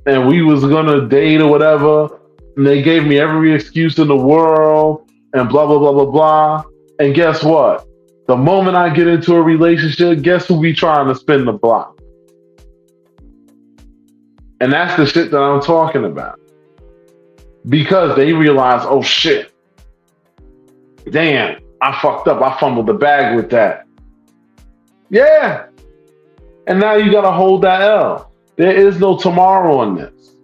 and we was gonna date or whatever, and they gave me every excuse in the world, and blah blah blah blah blah. And guess what? The moment I get into a relationship, guess who be trying to spin the block? And that's the shit that I'm talking about. Because they realize, oh shit, damn, I fucked up. I fumbled the bag with that. Yeah. And now you gotta hold that L. There is no tomorrow on this.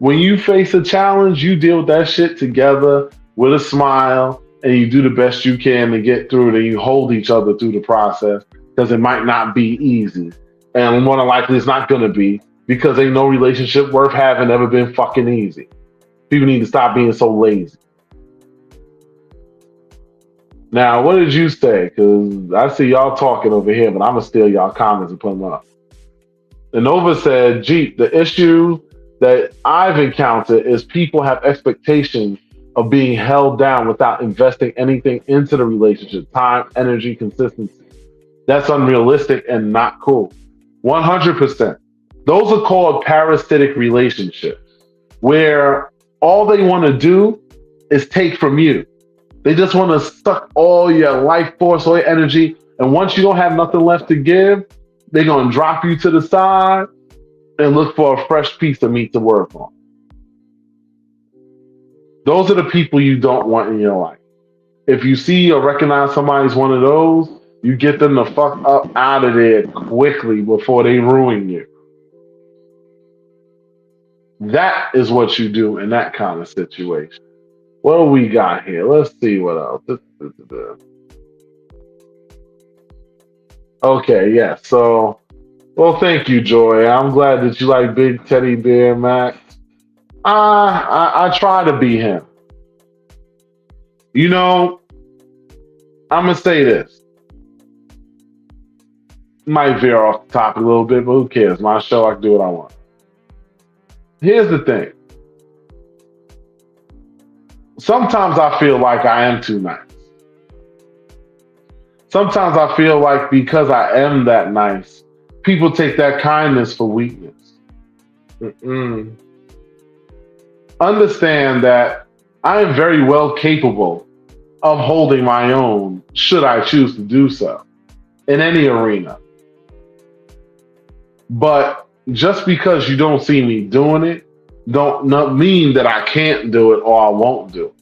When you face a challenge, you deal with that shit together with a smile, and you do the best you can to get through it, and you hold each other through the process, because it might not be easy. And more than likely, it's not going to be, because ain't no relationship worth having ever been fucking easy. People need to stop being so lazy. Now, what did you say? Because I see y'all talking over here, but I'm going to steal y'all comments and put them up. And Nova said, Jeep, the issue that I've encountered is people have expectations of being held down without investing anything into the relationship time, energy, consistency. That's unrealistic and not cool. 100%. Those are called parasitic relationships where all they want to do is take from you. They just want to suck all your life force, all your energy. And once you don't have nothing left to give, they're going to drop you to the side and look for a fresh piece of meat to work on. Those are the people you don't want in your life. If you see or recognize somebody's one of those, you get them the fuck up out of there quickly before they ruin you. That is what you do in that kind of situation. What do we got here? Let's see what else. Okay, yeah. So, well, thank you, Joy. I'm glad that you like Big Teddy Bear, Max. I try to be him. You know, I'm gonna say this. Might veer off the topic a little bit, but who cares? My show, I can do what I want. Here's the thing. Sometimes I feel like I am too nice. Sometimes I feel like because I am that nice, people take that kindness for weakness. Mm-mm. Understand that I am very well capable of holding my own should I choose to do so in any arena. But just because you don't see me doing it, don't not mean that I can't do it or I won't do it.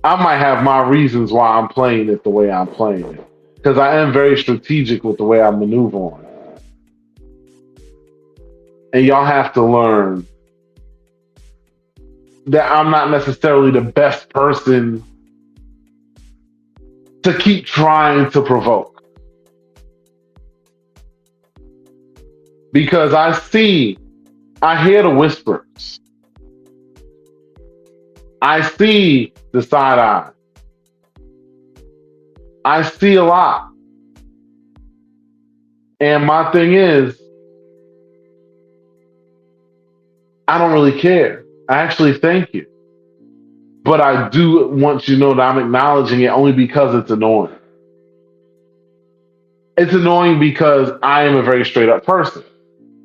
I might have my reasons why I'm playing it the way I'm playing it. Because I am very strategic with the way I maneuver on it. And y'all have to learn that I'm not necessarily the best person to keep trying to provoke. Because I hear the whispers. I see the side eye. I see a lot. And my thing is, I don't really care. I actually thank you. But I do want you to know that I'm acknowledging it only because it's annoying. It's annoying because I am a very straight up person.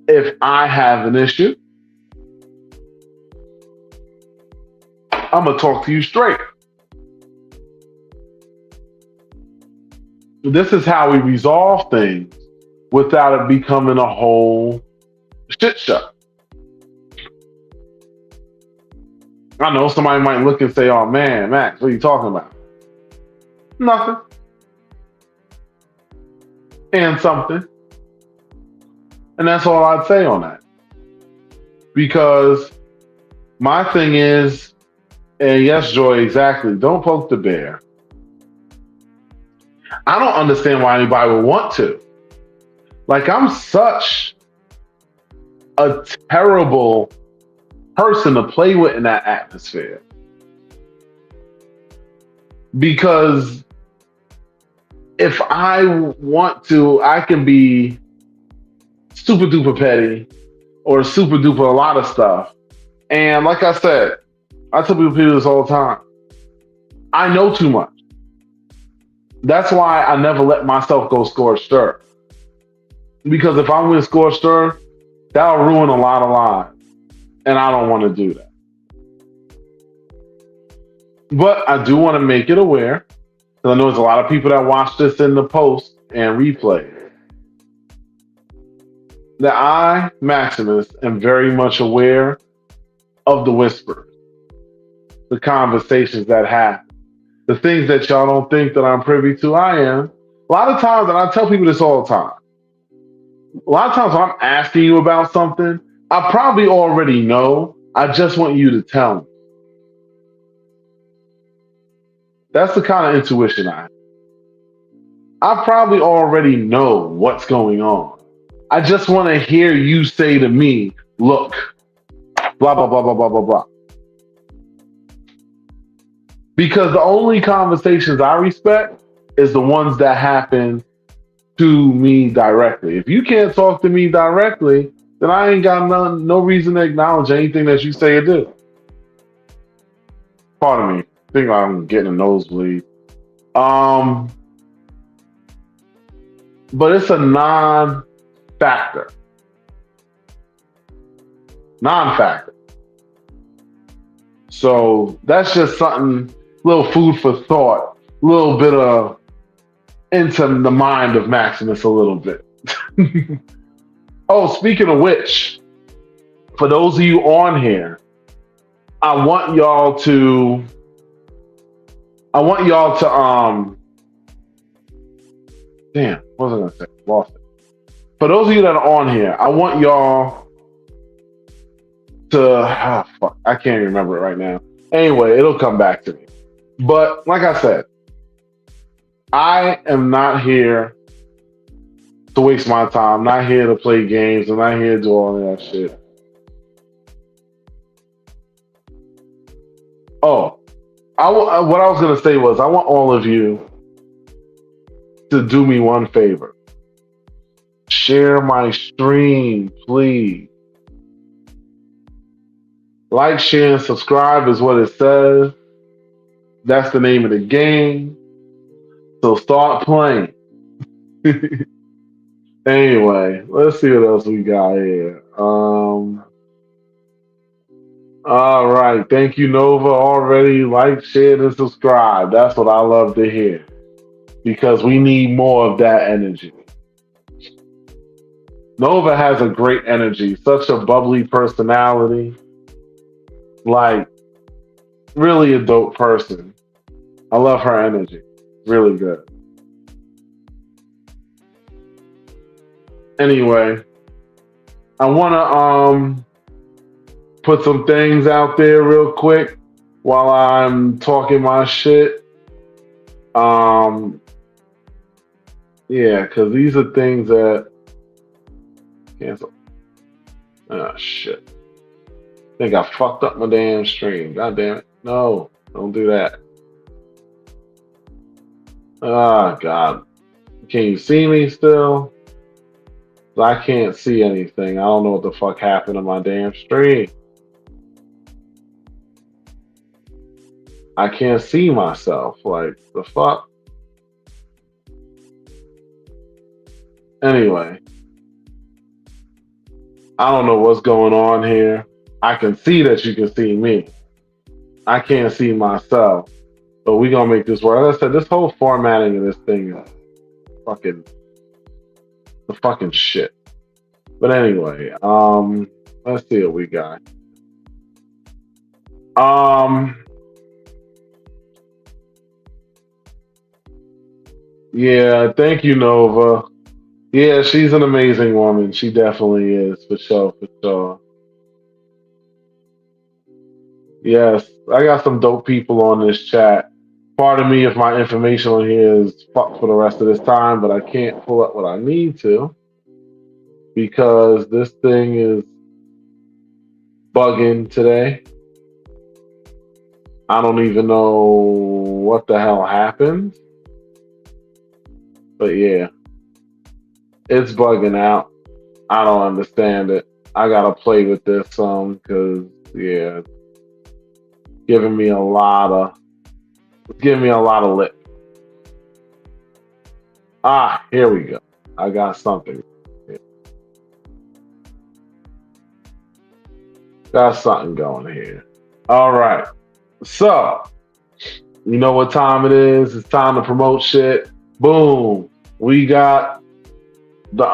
If I have an issue, I'm going to talk to you straight. This is how we resolve things without it becoming a whole shit show. I know somebody might look and say, oh man, Max, what are you talking about? Nothing. And something. And that's all I'd say on that. Because my thing is, and yes, Joy, exactly, don't poke the bear. I don't understand why anybody would want to. Like, I'm such a terrible person to play with in that atmosphere. Because if I want to, I can be super duper petty or super duper a lot of stuff. And like I said, I tell people this all the time. I know too much. That's why I never let myself go scorched earth. Because if I went scorched earth, that'll ruin a lot of lives. And I don't want to do that. But I do want to make it aware, because I know there's a lot of people that watch this in the post and replay, that I, Maximus, am very much aware of the whispers, the conversations that happen, the things that y'all don't think that I'm privy to. I am. A lot of times, and I tell people this all the time, a lot of times when I'm asking you about something, I probably already know. I just want you to tell me. That's the kind of intuition I have. I probably already know what's going on. I just want to hear you say to me, look, blah, blah, blah, blah, blah, blah, blah. Because the only conversations I respect is the ones that happen to me directly. If you can't talk to me directly, then I ain't got no reason to acknowledge anything that you say or do. Pardon me. I think I'm getting a nosebleed. Um, but it's a non-factor. Non-factor. So that's just something, little food for thought, a little bit of into the mind of Maximus a little bit. Oh, speaking of which, for those of you on here, I want y'all to damn, what was I gonna say? Lost it. For those of you that are on here, I want y'all to fuck, I can't remember it right now. Anyway, it'll come back to me. But like I said, I am not here to waste my time. I'm not here to play games. I'm not here to do all of that shit. Oh, what I was gonna say was I want all of you to do me one favor. Share my stream, please. Like, share, and subscribe is what it says. That's the name of the game. So start playing. Anyway, let's see what else we got here. All right. Thank you, Nova. Already like, share, and subscribe. That's what I love to hear. Because we need more of that energy. Nova has a great energy, such a bubbly personality. Like, really a dope person. I love her energy. Really good. Anyway, I want to put some things out there real quick while I'm talking my shit. Yeah, because these are things that cancel. Ah, shit. I think I fucked up my damn stream. God damn it. No, don't do that. Ah, God. Can you see me still? I can't see anything. I don't know what the fuck happened to my damn stream. I can't see myself. Like, the fuck? Anyway. I don't know what's going on here. I can see that you can see me. I can't see myself. But we gonna make this work. As I said, this whole formatting of this thing is the fucking shit. But anyway, let's see what we got. Yeah, thank you, Nova. Yeah, she's an amazing woman. She definitely is, for sure, for sure. Yes, I got some dope people on this chat. Pardon me if my information on here is fucked for the rest of this time, but I can't pull up what I need to because this thing is bugging today. I don't even know what the hell happened. But yeah, it's bugging out. I don't understand it. I gotta play with this some because yeah, it's giving me a lot of lip. Ah, here we go. I got something. Got something going here. All right. So, you know what time it is? It's time to promote shit. Boom. We got the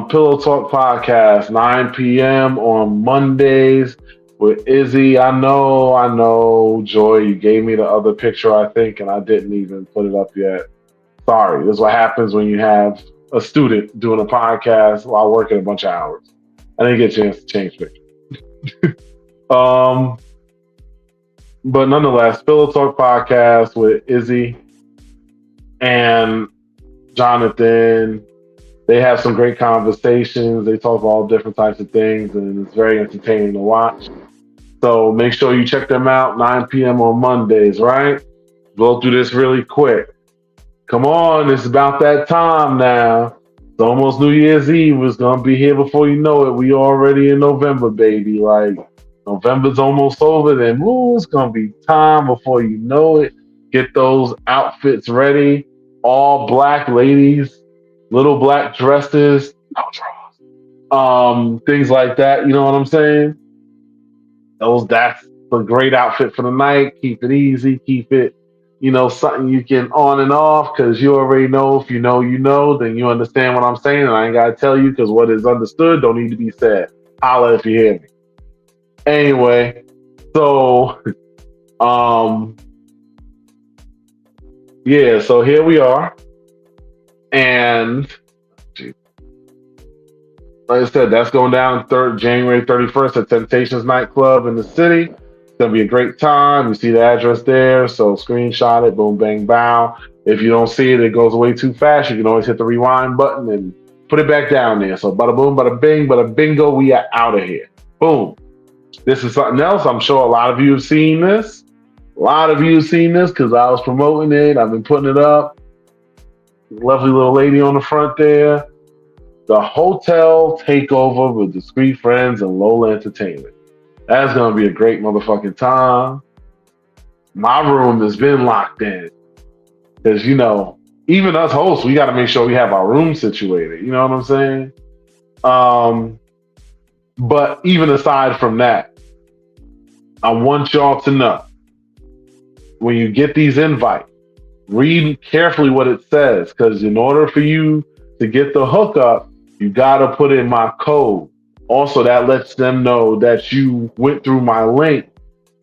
Pillow Talk podcast, 9 p.m. on Mondays with Izzy. I know, Joy, you gave me the other picture, I think, and I didn't even put it up yet. Sorry. This is what happens when you have a student doing a podcast while working a bunch of hours. I didn't get a chance to change pictures. But nonetheless, Pillow Talk podcast with Izzy and Jonathan. They have some great conversations. They talk about all different types of things, and it's very entertaining to watch. So make sure you check them out, 9 p.m. on Mondays, right? Go through this really quick. Come on, it's about that time now. It's almost New Year's Eve. It's gonna be here before you know it. We already in November, baby. Like November's almost over. Then ooh, it's gonna be time before you know it. Get those outfits ready. All black ladies, little black dresses, no drawers, things like that. You know what I'm saying? That's a great outfit for the night. Keep it easy. Keep it, something you can on and off because you already know. If you know, you know. Then you understand what I'm saying, and I ain't gotta tell you because what is understood don't need to be said. Holla if you hear me. Anyway, so um, yeah, so here we are, and like I said, that's going down January 31st at Temptations nightclub in the city. It's gonna be a great time. You see the address there, so screenshot it. Boom, bang, bow. If you don't see it, it goes away too fast. You can always hit the rewind button and put it back down there. So bada boom, bada bing, bada bingo. We are out of here. Boom. This is something else. I'm sure a lot of you have seen this. A lot of you have seen this because I was promoting it. I've been putting it up. Lovely little lady on the front there. The hotel takeover with Discreet Friends and Lola Entertainment. That's gonna be a great motherfucking time. My room has been locked in because even us hosts, we got to make sure we have our room situated. You know what I'm saying? But even aside from that, I want y'all to know when you get these invites, read carefully what it says because in order for you to get the hookup, you got to put in my code. Also, that lets them know that you went through my link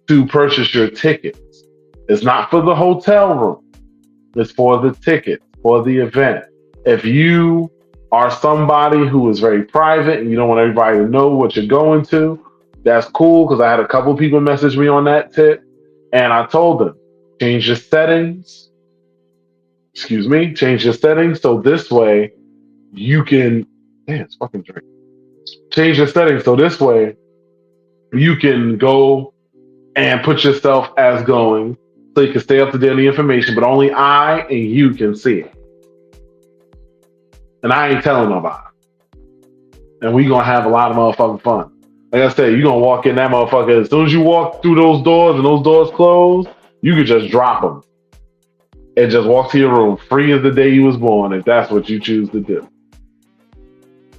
to purchase your tickets. It's not for the hotel room. It's for the ticket, for the event. If you are somebody who is very private and you don't want everybody to know what you're going to, that's cool because I had a couple people message me on that tip and I told them, change your settings. Change your settings so this way you can, it's fucking drink. Change your settings so this way you can go and put yourself as going so you can stay up to date on the information, but only I and you can see it. And I ain't telling nobody. And we gonna have a lot of motherfucking fun. Like I said, you gonna walk in that motherfucker. As soon as you walk through those doors and those doors close, you could just drop them and just walk to your room free as the day you was born if that's what you choose to do.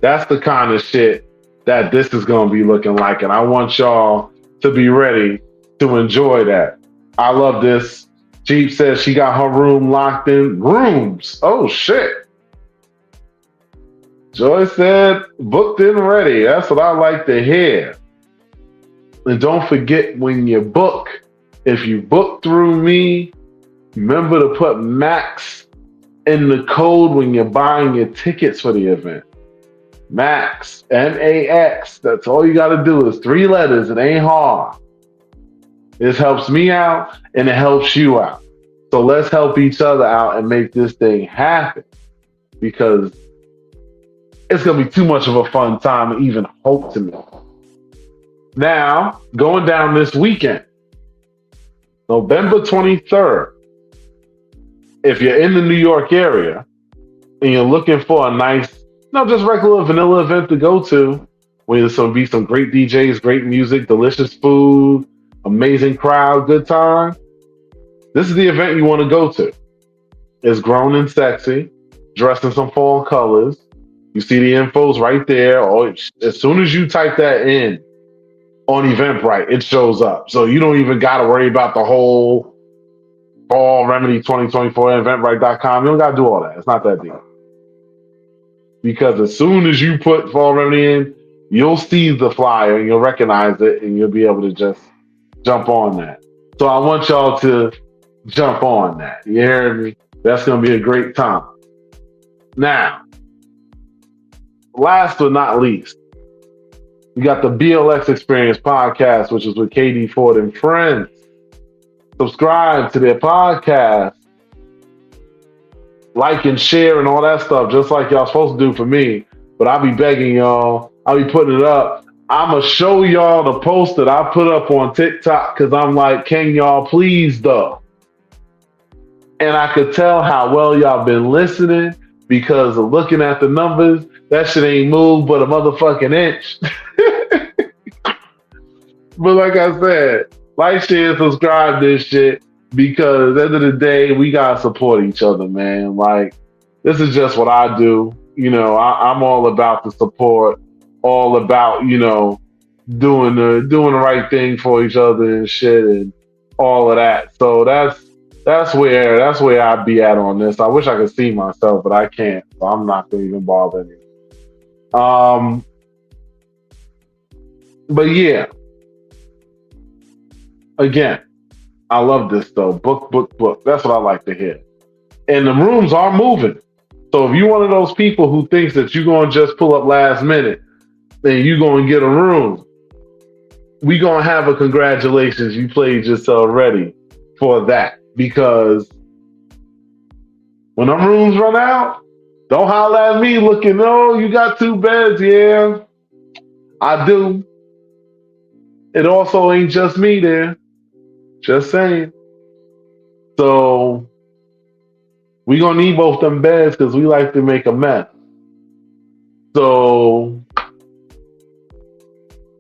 That's the kind of shit that this is gonna be looking like, and I want y'all to be ready to enjoy that. I love this. Jeep says she got her room locked in. Rooms. Oh shit. Joy said booked and ready. That's what I like to hear. And don't forget when you book, if you book through me, remember to put Max in the code when you're buying your tickets for the event. Max, MAX. That's all you got to do is 3 letters. It ain't hard. This helps me out and it helps you out. So let's help each other out and make this thing happen because it's going to be too much of a fun time to even hope to make. Now, going down this weekend, November 23rd, if you're in the New York area and you're looking for a nice, not just regular vanilla event to go to, where there's going to be some great DJs, great music, delicious food, amazing crowd, good time, this is the event you want to go to. It's grown and sexy, dressed in some fall colors. You see the info's right there. As soon as you type that in on Eventbrite, it shows up. So you don't even got to worry about the whole Fall Remedy 2024 Eventbrite.com. You don't got to do all that. It's not that deep. Because as soon as you put Fall Remedy in, you'll see the flyer and you'll recognize it and you'll be able to just jump on that. So I want y'all to jump on that. You hear me? That's going to be a great time. Now, last but not least, we got the BLX Experience podcast, which is with KD Ford and friends. Subscribe to their podcast. Like and share and all that stuff, just like y'all supposed to do for me. But I'll be begging y'all. I'll be putting it up. I'm going to show y'all the post that I put up on TikTok because I'm like, can y'all please though? And I could tell how well y'all been listening because of looking at the numbers, that shit ain't moved but a motherfucking inch. But like I said, like, share, subscribe this shit because at the end of the day, we gotta support each other, man. Like, this is just what I do. I'm all about the support, all about doing the right thing for each other and shit and all of that. So that's where I'd be at on this. I wish I could see myself, but I can't. So I'm not gonna even bother anymore. Um, but yeah, again, I love this though. Book, book, book. That's what I like to hear. And the rooms are moving. So if you're one of those people who thinks that you're gonna just pull up last minute, then you're gonna get a room. We gonna have a congratulations. You played yourself ready for that because when them rooms run out, don't holler at me looking. Oh, you got 2 beds. Yeah, I do. It also ain't just me there. Just saying. So we gonna need both them beds because we like to make a mess. So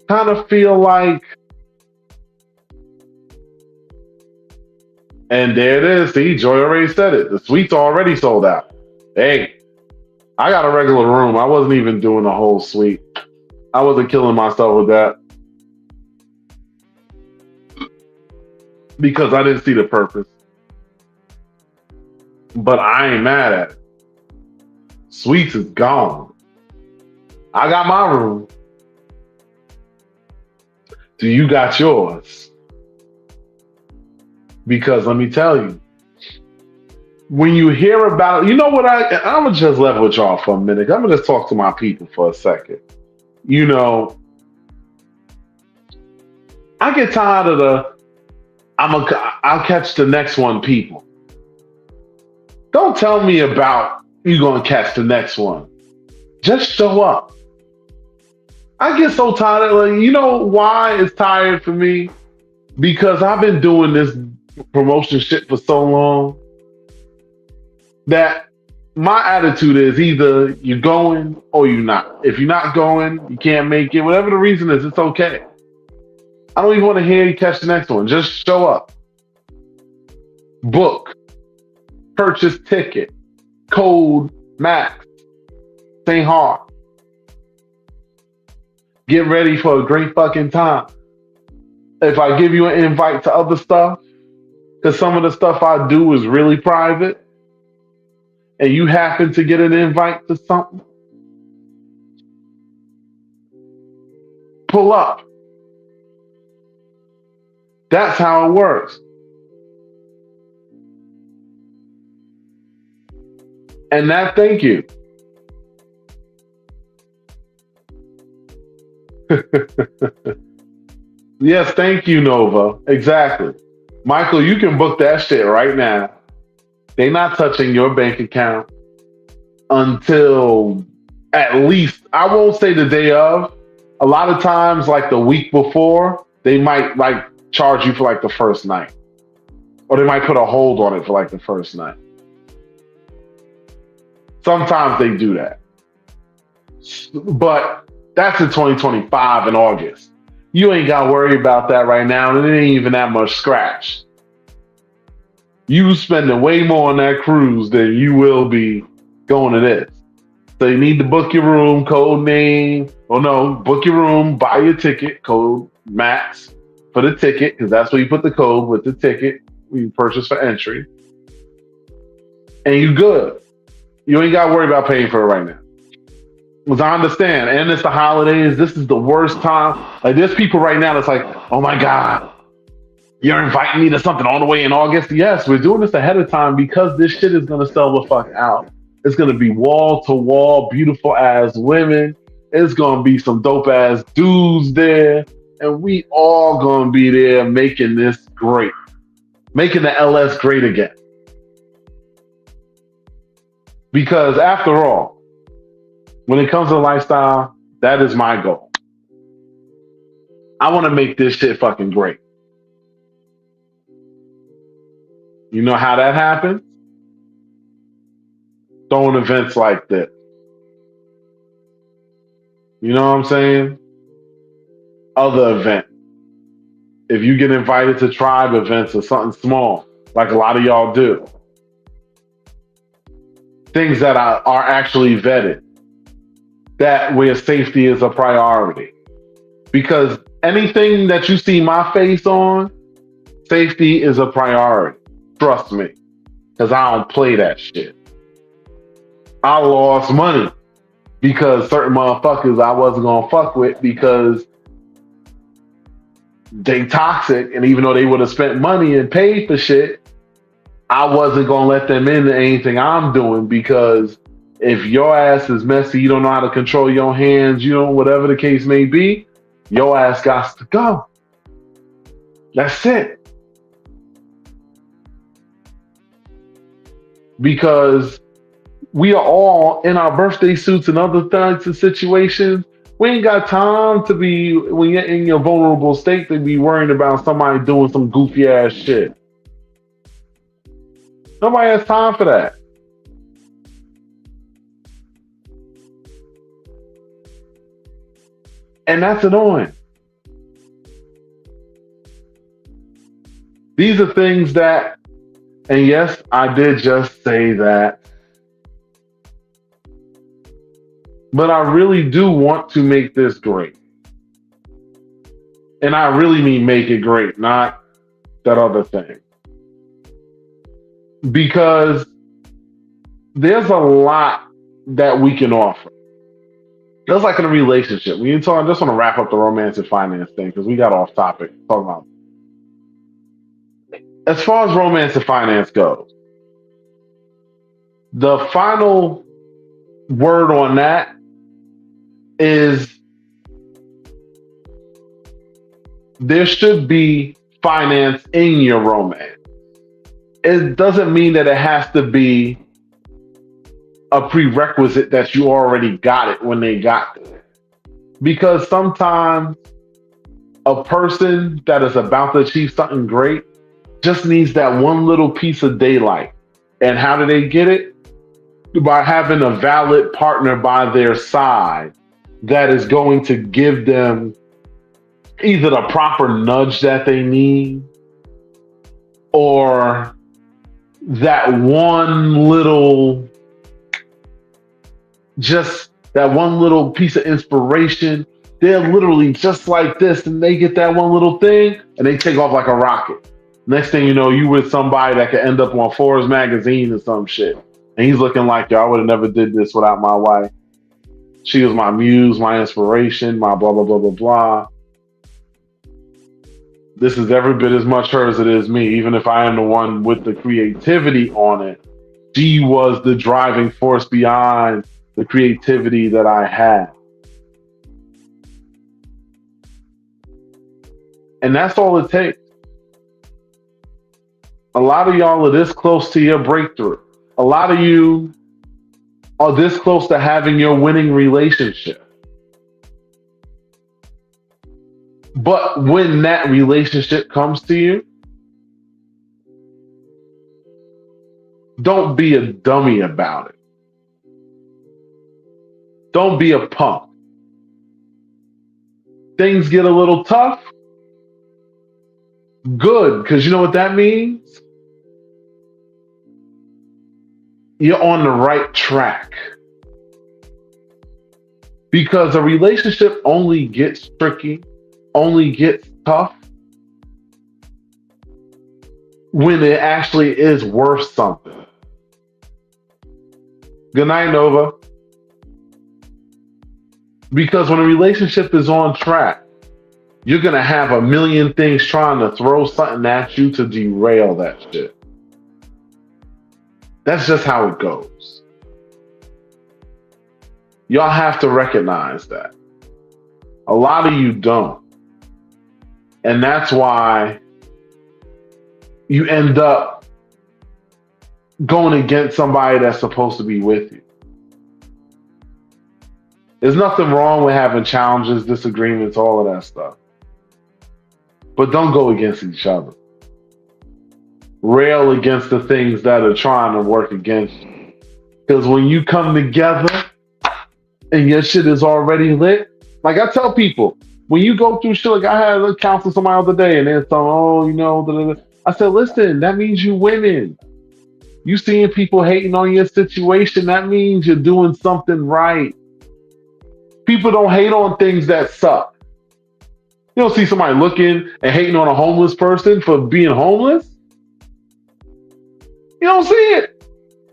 kind of feel like, and there it is. See, Joy already said it. The suite's already sold out. Hey, I got a regular room. I wasn't even doing a whole suite. I wasn't killing myself with that because I didn't see the purpose. But I ain't mad at it. Suites is gone. I got my room. Do you got yours? Because let me tell you, when you hear about, you know what, I'm gonna just level with y'all for a minute. I'm gonna just talk to my people for a second. You know, I get tired of I'll catch the next one people. Don't tell me about you gonna catch the next one. Just show up. I get so tired of, like, you know why it's tired for me? Because I've been doing this promotion shit for so long that my attitude is either you're going or you're not. If you're not going, you can't make it. Whatever the reason is, it's okay. I don't even want to hear you catch the next one. Just show up. Book. Purchase ticket. Code Max. St. Hard. Get ready for a great fucking time. If I give you an invite to other stuff, because some of the stuff I do is really private, and you happen to get an invite to something, pull up. That's how it works. And that, thank you. Yes, thank you, Nova. Exactly. Michael, you can book that shit right now. They're not touching your bank account until at least, I won't say the day of. A lot of times, like the week before, they might like charge you for like the first night. Or they might put a hold on it for like the first night. Sometimes they do that. But that's in 2025 in August. You ain't got to worry about that right now, and it ain't even that much scratch. You spending way more on that cruise than you will be going to this. So you need to book your room, code name. Oh no, book your room, buy your ticket, code Max for the ticket, because that's where you put the code with the ticket you purchase for entry. And you good. You ain't got to worry about paying for it right now. Because I understand, and it's the holidays. This is the worst time. Like, there's people right now that's like, oh my God, you're inviting me to something all the way in August? Yes, we're doing this ahead of time because this shit is going to sell the fuck out. It's going to be wall to wall, beautiful ass women. It's going to be some dope ass dudes there. And we all going to be there making this great. Making the LS great again. Because after all, when it comes to lifestyle, that is my goal. I want to make this shit fucking great. You know how that happens? throwing events like this. You know what I'm saying? Other events. If you get invited to tribe events or something small, like a lot of y'all do, things that are actually vetted, that where safety is a priority. Because anything that you see my face on, safety is a priority. Trust me. Because I don't play that shit. I lost money because certain motherfuckers I wasn't going to fuck with because they toxic. And even though they would have spent money and paid for shit, I wasn't going to let them into anything I'm doing because if your ass is messy, you don't know how to control your hands, you know, whatever the case may be, your ass got to go. That's it. Because we are all in our birthday suits and other types of situations. We ain't got time to be, when you're in your vulnerable state, to be worrying about somebody doing some goofy ass shit. Nobody has time for that. And that's annoying. These are things that, and yes, I did just say that, but I really do want to make this great. And I really mean make it great, not that other thing. Because there's a lot that we can offer. Just like in a relationship. I just want to wrap up the romance and finance thing because we got off topic talking about. As far as romance and finance goes, the final word on that is there should be finance in your romance. It doesn't mean that it has to be a prerequisite that you already got it when they got there. Because sometimes a person that is about to achieve something great just needs that one little piece of daylight. And how do they get it? By having a valid partner by their side that is going to give them either the proper nudge that they need or that one little, just that one little piece of inspiration. They're literally just like this and they get that one little thing and they take off like a rocket. Next thing you know, you with somebody that could end up on Forbes magazine or some shit. And he's looking like, yo, I would have never did this without my wife. She was my muse, my inspiration, my blah, blah, blah, blah, blah. This is every bit as much her as it is me, even if I am the one with the creativity on it. She was the driving force behind the creativity that I had. And that's all it takes. A lot of y'all are this close to your breakthrough. A lot of you are this close to having your winning relationship. But when that relationship comes to you, don't be a dummy about it. Don't be a punk. Things get a little tough. Good, because you know what that means? You're on the right track. Because a relationship only gets tricky, only gets tough when it actually is worth something. Good night, Nova. Because when a relationship is on track, you're going to have a million things trying to throw something at you to derail that shit. That's just how it goes. Y'all have to recognize that. A lot of you don't. And that's why you end up going against somebody that's supposed to be with you. There's nothing wrong with having challenges, disagreements, all of that stuff. But don't go against each other. Rail against the things that are trying to work against you. Because when you come together and your shit is already lit, like I tell people, when you go through shit, like I had a counsel somebody the other day, and they're saying, "Oh, da, da, da." I said, "Listen, that means you winning. You seeing people hating on your situation, that means you're doing something right. People don't hate on things that suck. You don't see somebody looking and hating on a homeless person for being homeless. You don't see it.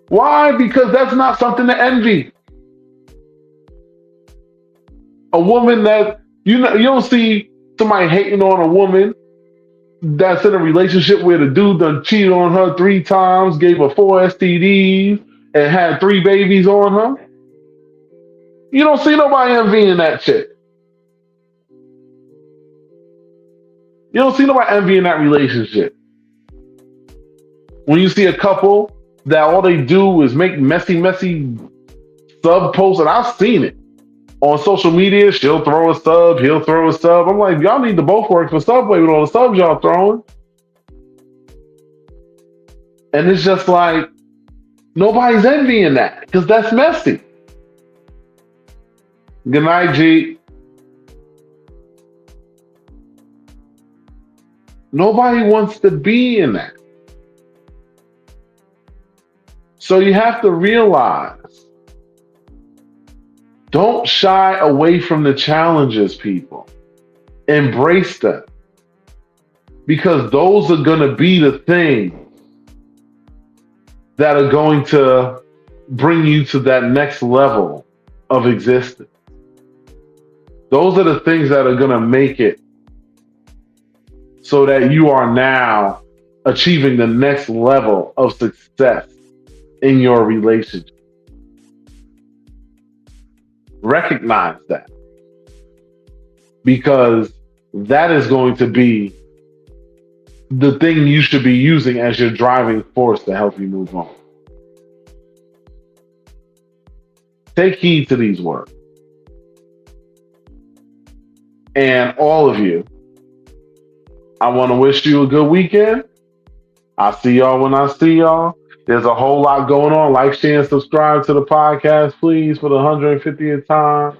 Why? Because that's not something to envy. A woman that you don't see somebody hating on a woman that's in a relationship where the dude done cheated on her 3 times, gave her 4 STDs, and had 3 babies on her. You don't see nobody envying that shit. You don't see nobody envying that relationship. When you see a couple that all they do is make messy sub posts, and I've seen it on social media. She'll throw a sub, he'll throw a sub. I'm like, y'all need to both work for Subway with all the subs y'all throwing. And it's just like, nobody's envying that because that's messy. Good night, G. Nobody wants to be in that. So you have to realize, don't shy away from the challenges, people. Embrace them. Because those are going to be the things that are going to bring you to that next level of existence. Those are the things that are going to make it so that you are now achieving the next level of success in your relationship. Recognize that. Because that is going to be the thing you should be using as your driving force to help you move on. Take heed to these words. And all of you, I want to wish you a good weekend. I'll see y'all when I see y'all. There's a whole lot going on. Like, share, and subscribe to the podcast, please, for the 150th time.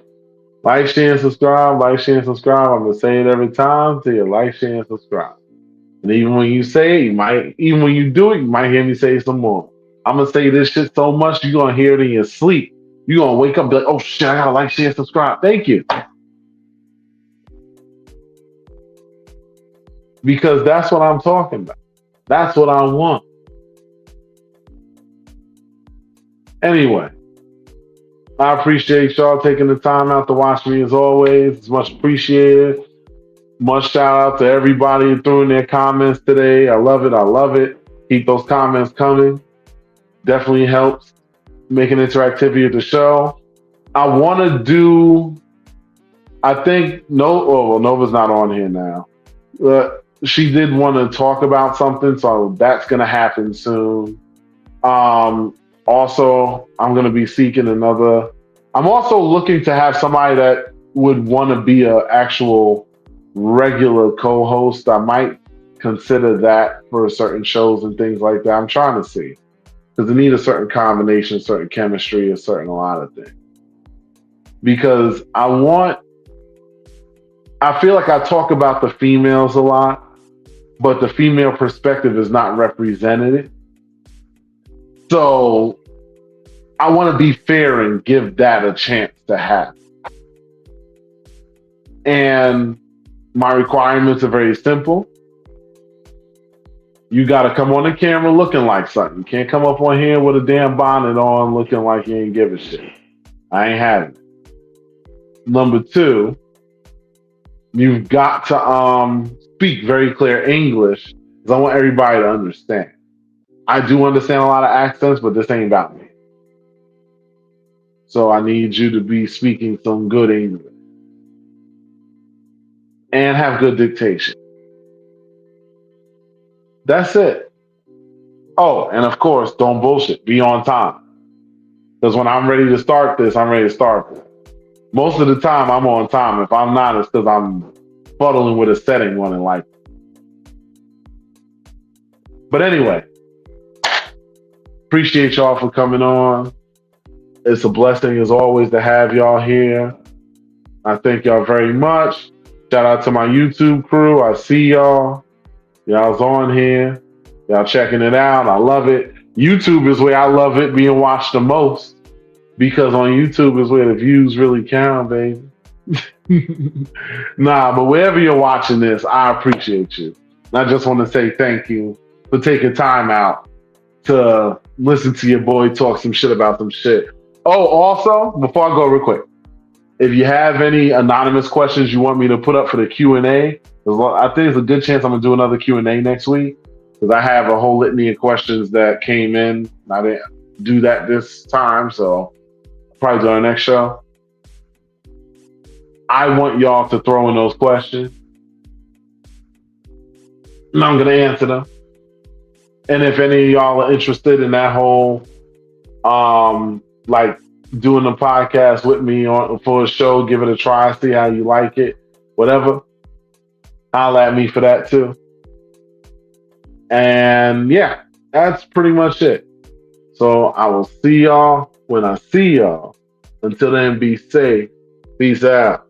Like, share, and subscribe. Like, share, and subscribe. I'm going to say it every time to you. Like, share, and subscribe. And even when you say it, even when you do it, you might hear me say some more. I'm going to say this shit so much, you're going to hear it in your sleep. You're going to wake up and be like, oh shit, I got to like, share, and subscribe. Thank you. Because that's what I'm talking about. That's what I want. Anyway, I appreciate y'all taking the time out to watch me as always. It's much appreciated. Much shout out to everybody who threw in their comments today. I love it. I love it. Keep those comments coming. Definitely helps making interactivity of the show. I want to do, I think, Nova's not on here now. She did want to talk about something, so that's going to happen soon. Also, I'm going to be seeking another. I'm also looking to have somebody that would want to be an actual regular co-host. I might consider that for certain shows and things like that. I'm trying to see, because I need a certain combination, certain chemistry, a lot of things. Because I feel like I talk about the females a lot, but the female perspective is not represented. So I want to be fair and give that a chance to happen. And my requirements are very simple. You got to come on the camera looking like something. You can't come up on here with a damn bonnet on looking like you ain't give a shit. I ain't having it. Number 2, you've got to speak very clear English, because I want everybody to understand. I do understand a lot of accents, but this ain't about me. So I need you to be speaking some good English. And have good dictation. That's it. Oh, and of course, don't bullshit. Be on time. Because when I'm ready to start this, I'm ready to start this. Most of the time, I'm on time. If I'm not, it's because I'm fuddling with a setting one and like. But anyway, appreciate y'all for coming on. It's a blessing as always to have y'all here. I thank y'all very much. Shout out to my YouTube crew. I see y'all. Y'all's on here. Y'all checking it out. I love it. YouTube is where I love it being watched the most because on YouTube is where the views really count, baby. Nah, but wherever you're watching this, I appreciate you. And I just want to say thank you for taking time out to listen to your boy talk some shit about some shit. Oh, also, before I go real quick, if you have any anonymous questions you want me to put up for the Q&A, I think there's a good chance I'm going to do another Q&A next week because I have a whole litany of questions that came in. I didn't do that this time, so I'll probably do our next show. I want y'all to throw in those questions, and I'm going to answer them. And if any of y'all are interested in that whole, like doing the podcast with me on for a show, give it a try, see how you like it, whatever. Holla at me for that too. And yeah, that's pretty much it. So I will see y'all when I see y'all. Until then, be safe. Peace out.